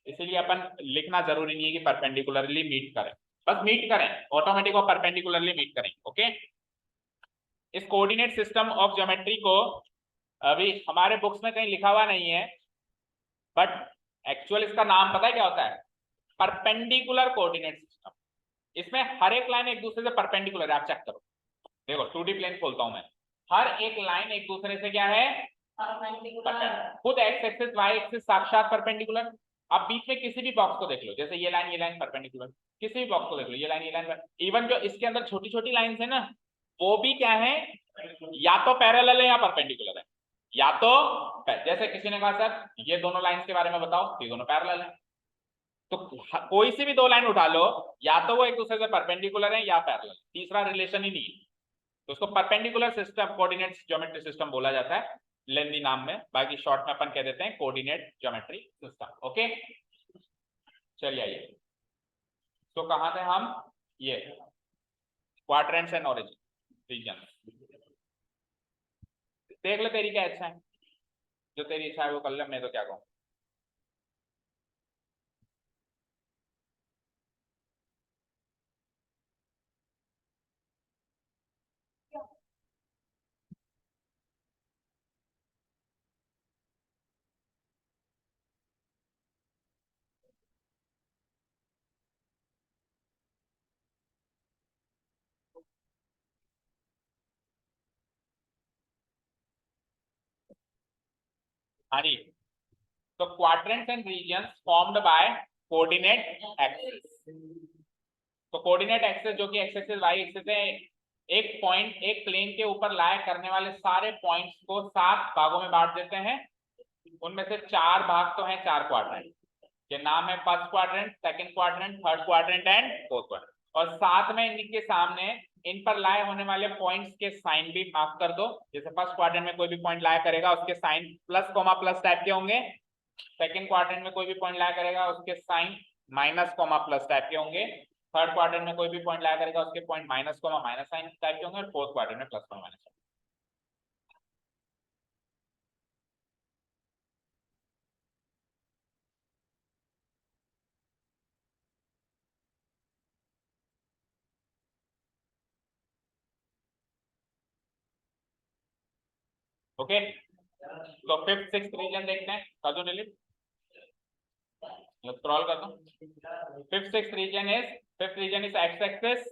इसीलिए अपन लिखना जरूरी नहीं है कि परपेंडिकुलरली मीट करें, बस मीट करें, ऑटोमेटिक और परपेंडिकुलरली मीट करें, ओके। इस कोऑर्डिनेट सिस्टम ऑफ ज्योमेट्री को अभी हमारे बुक्स में कहीं लिखा हुआ नहीं है, बट एक्चुअल इसका नाम पता है क्या होता है? Perpendicular coordinate system. इसमें हर एक लाइन एक दूसरे से परपेंडिकुलर है, आप चेक करो, देखो 2D प्लेन खोलता हूं मैं, हर एक लाइन एक दूसरे से क्या है? खुद एक्स एक्सिस वाई एक्सिस साक्षात परपेंडिकुलर। आप बीच में किसी भी बॉक्स को देख लो, जैसे ये लाइन परपेंडिकुलर, किसी भी बॉक्स को देख लो, ये लाइन, इवन जो इसके अंदर छोटी छोटी लाइंस है ना, वो भी क्या है? या तो पैरेलल है या परपेंडिकुलर है, या तो जैसे किसी ने कहा सर ये दोनों लाइंस के बारे में बताओ, ये दोनों पैरेलल है, तो कोई सी भी दो लाइन उठा लो, या तो वो एक दूसरे से परपेंडिकुलर है या पैरेलल, तीसरा रिलेशन ही नहीं है, तो उसको perpendicular system coordinate geometry system बोला जाता है, लेंदी नाम में, बाकी शॉर्ट में अपन कह देते हैं कोऑर्डिनेट ज्योमेट्री सिस्टम, ओके। चलिए आइए, तो कहां थे हम? ये क्वाड्रेंट्स एंड ओरिजिन रीजन, देख ले तेरी क्या इच्छा है, जो तेरी इच्छा है वो कर ले, मैं तो क्या कहूँ। हाँ जी, तो quadrants and regions formed by coordinate axis. तो कोऑर्डिनेट एक्सिस जो कि एक्स एक्सिस वाई एक्सिस है, एक पॉइंट एक प्लेन के ऊपर लाया करने वाले सारे पॉइंट्स को 7 भागों में बांट देते हैं। उनमें से 4 भाग तो हैं 4 क्वाड्रेंट के नाम है, first quadrant, second quadrant, third quadrant and fourth quadrant. और साथ में इनके सामने इन पर लाए होने वाले पॉइंट्स के साइन भी मार्क कर दो। जैसे फर्स्ट क्वाड्रेंट में कोई भी पॉइंट लाया करेगा उसके sign plus comma plus type के होंगे, सेकंड क्वाड्रेंट में कोई भी पॉइंट लाया करेगा उसके sign minus comma plus type के होंगे, थर्ड क्वाड्रेंट में कोई भी पॉइंट लाया करेगा उसके point minus comma minus sign type के होंगे, और फोर्थ क्वाड्रेंट में प्लस कोमा माइनस। ओके, तो फिफ्थ सिक्स्थ रीजन देखते हैं, कर दो डिलीट, स्क्रॉल कर दो। Fifth region is X axis,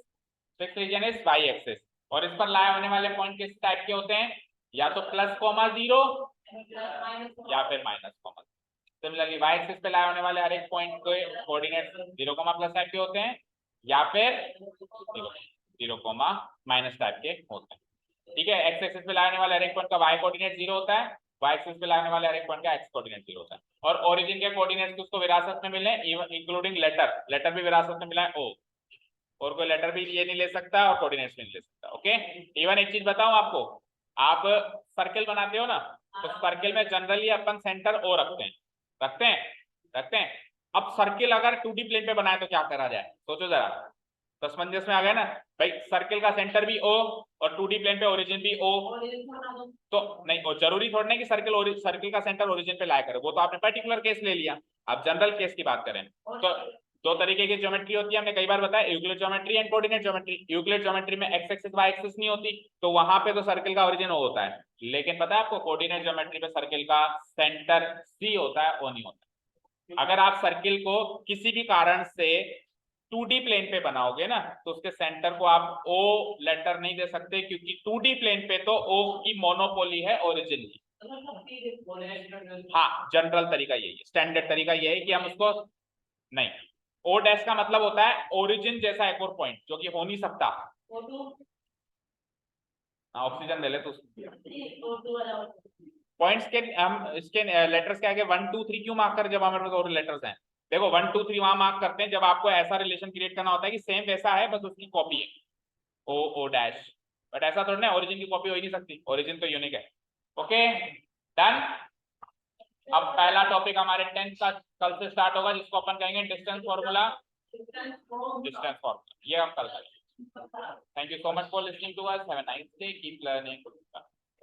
sixth region is Y axis, और इस पर लाए होने वाले पॉइंट किस टाइप के होते हैं, या तो प्लस कोमा जीरो या फिर minus comma. Similarly Y axis पे लाए होने वाले हर एक पॉइंट के कोऑर्डिनेट 0 कोमा प्लस टाइप के होते हैं या फिर 0 कोमा माइनस टाइप के होते हैं। ठीक है, एक्स एक्सिस पे लाने वाले हर एक पॉइंट का वाई कोऑर्डिनेट 0 होता है, वाई एक्सिस पे लाने वाले हर एक पॉइंट का एक्स कोऑर्डिनेट 0 होता है। और ओरिजिन के कोऑर्डिनेट्स उसको विरासत में मिले, इंक्लूडिंग लेटर भी विरासत में मिला है ओ, और कोई लेटर भी ये नहीं ले सकता और कोऑर्डिनेट्स भी नहीं ले सकता। ओके, इवन एक चीज बताऊं आपको, आप सर्कल बनाते हो ना, तो सर्कल में जनरली अपन सेंटर ओ रखते हैं। अब सर्किल अगर 2D प्लेन पे बनाए तो क्या करा जाए, सोचो जरा, तो समंजस में आ गया ना भाई, सर्किल का सेंटर भी ओ और 2D प्लेन पे ओरिजिन भी ओ, तो नहीं, वो जरूरी थोड़ा नहीं कि सर्किल का सेंटर ओरिजिन पे लाया करे, वो तो आपने पर्टिकुलर केस ले लिया। अब जनरल केस की बात करें तो 2 तरीके की ज्योमेट्री होती है, हमने कई बार बताया, Euclid geometry and coordinate geometry. Euclid geometry में एक्स एक्सिस वाई एक्सिस नहीं होती, तो वहां पे तो सर्किल का ओरिजिन ओ होता है, लेकिन पता है आपको कोऑर्डिनेट ज्योमेट्री में सर्किल का सेंटर सी होता है, ओ नहीं होता। अगर आप सर्किल को किसी भी कारण से 2D प्लेन पे बनाओगे ना, तो उसके सेंटर को आप O लेटर नहीं दे सकते, क्योंकि 2D प्लेन पे तो O की मोनोपोली है ओरिजिन की। हाँ, जनरल तरीका यही है, स्टैंडर्ड तरीका यही है कि हम उसको नहीं, O डैश का मतलब होता है ओरिजिन जैसा एक और पॉइंट जो कि हो नहीं सकता। हाँ, ऑक्सीजन दे ले तो पॉइंट्स के हम इसके लेटर्स के आगे 1 2 3 क्यों मार्क कर, जब हमारे पास और लेटर्स हैं। देखो 1 2 3 वहां मार्क करते हैं जब आपको ऐसा रिलेशन क्रिएट करना होता है कि सेम वैसा है, बस उसकी कॉपी है ओ ओ डैश, बट ऐसा थोड़ा ना ओरिजिन की कॉपी हो ही नहीं सकती, ओरिजिन तो यूनिक है। Okay done. अब पहला टॉपिक हमारे 10th का कल से स्टार्ट होगा, जिसको अपन कहेंगे डिस्टेंस फॉर्मूला, ये हम कल करेंगे। Thank you so much for listening to us, have a nice day, keep learning.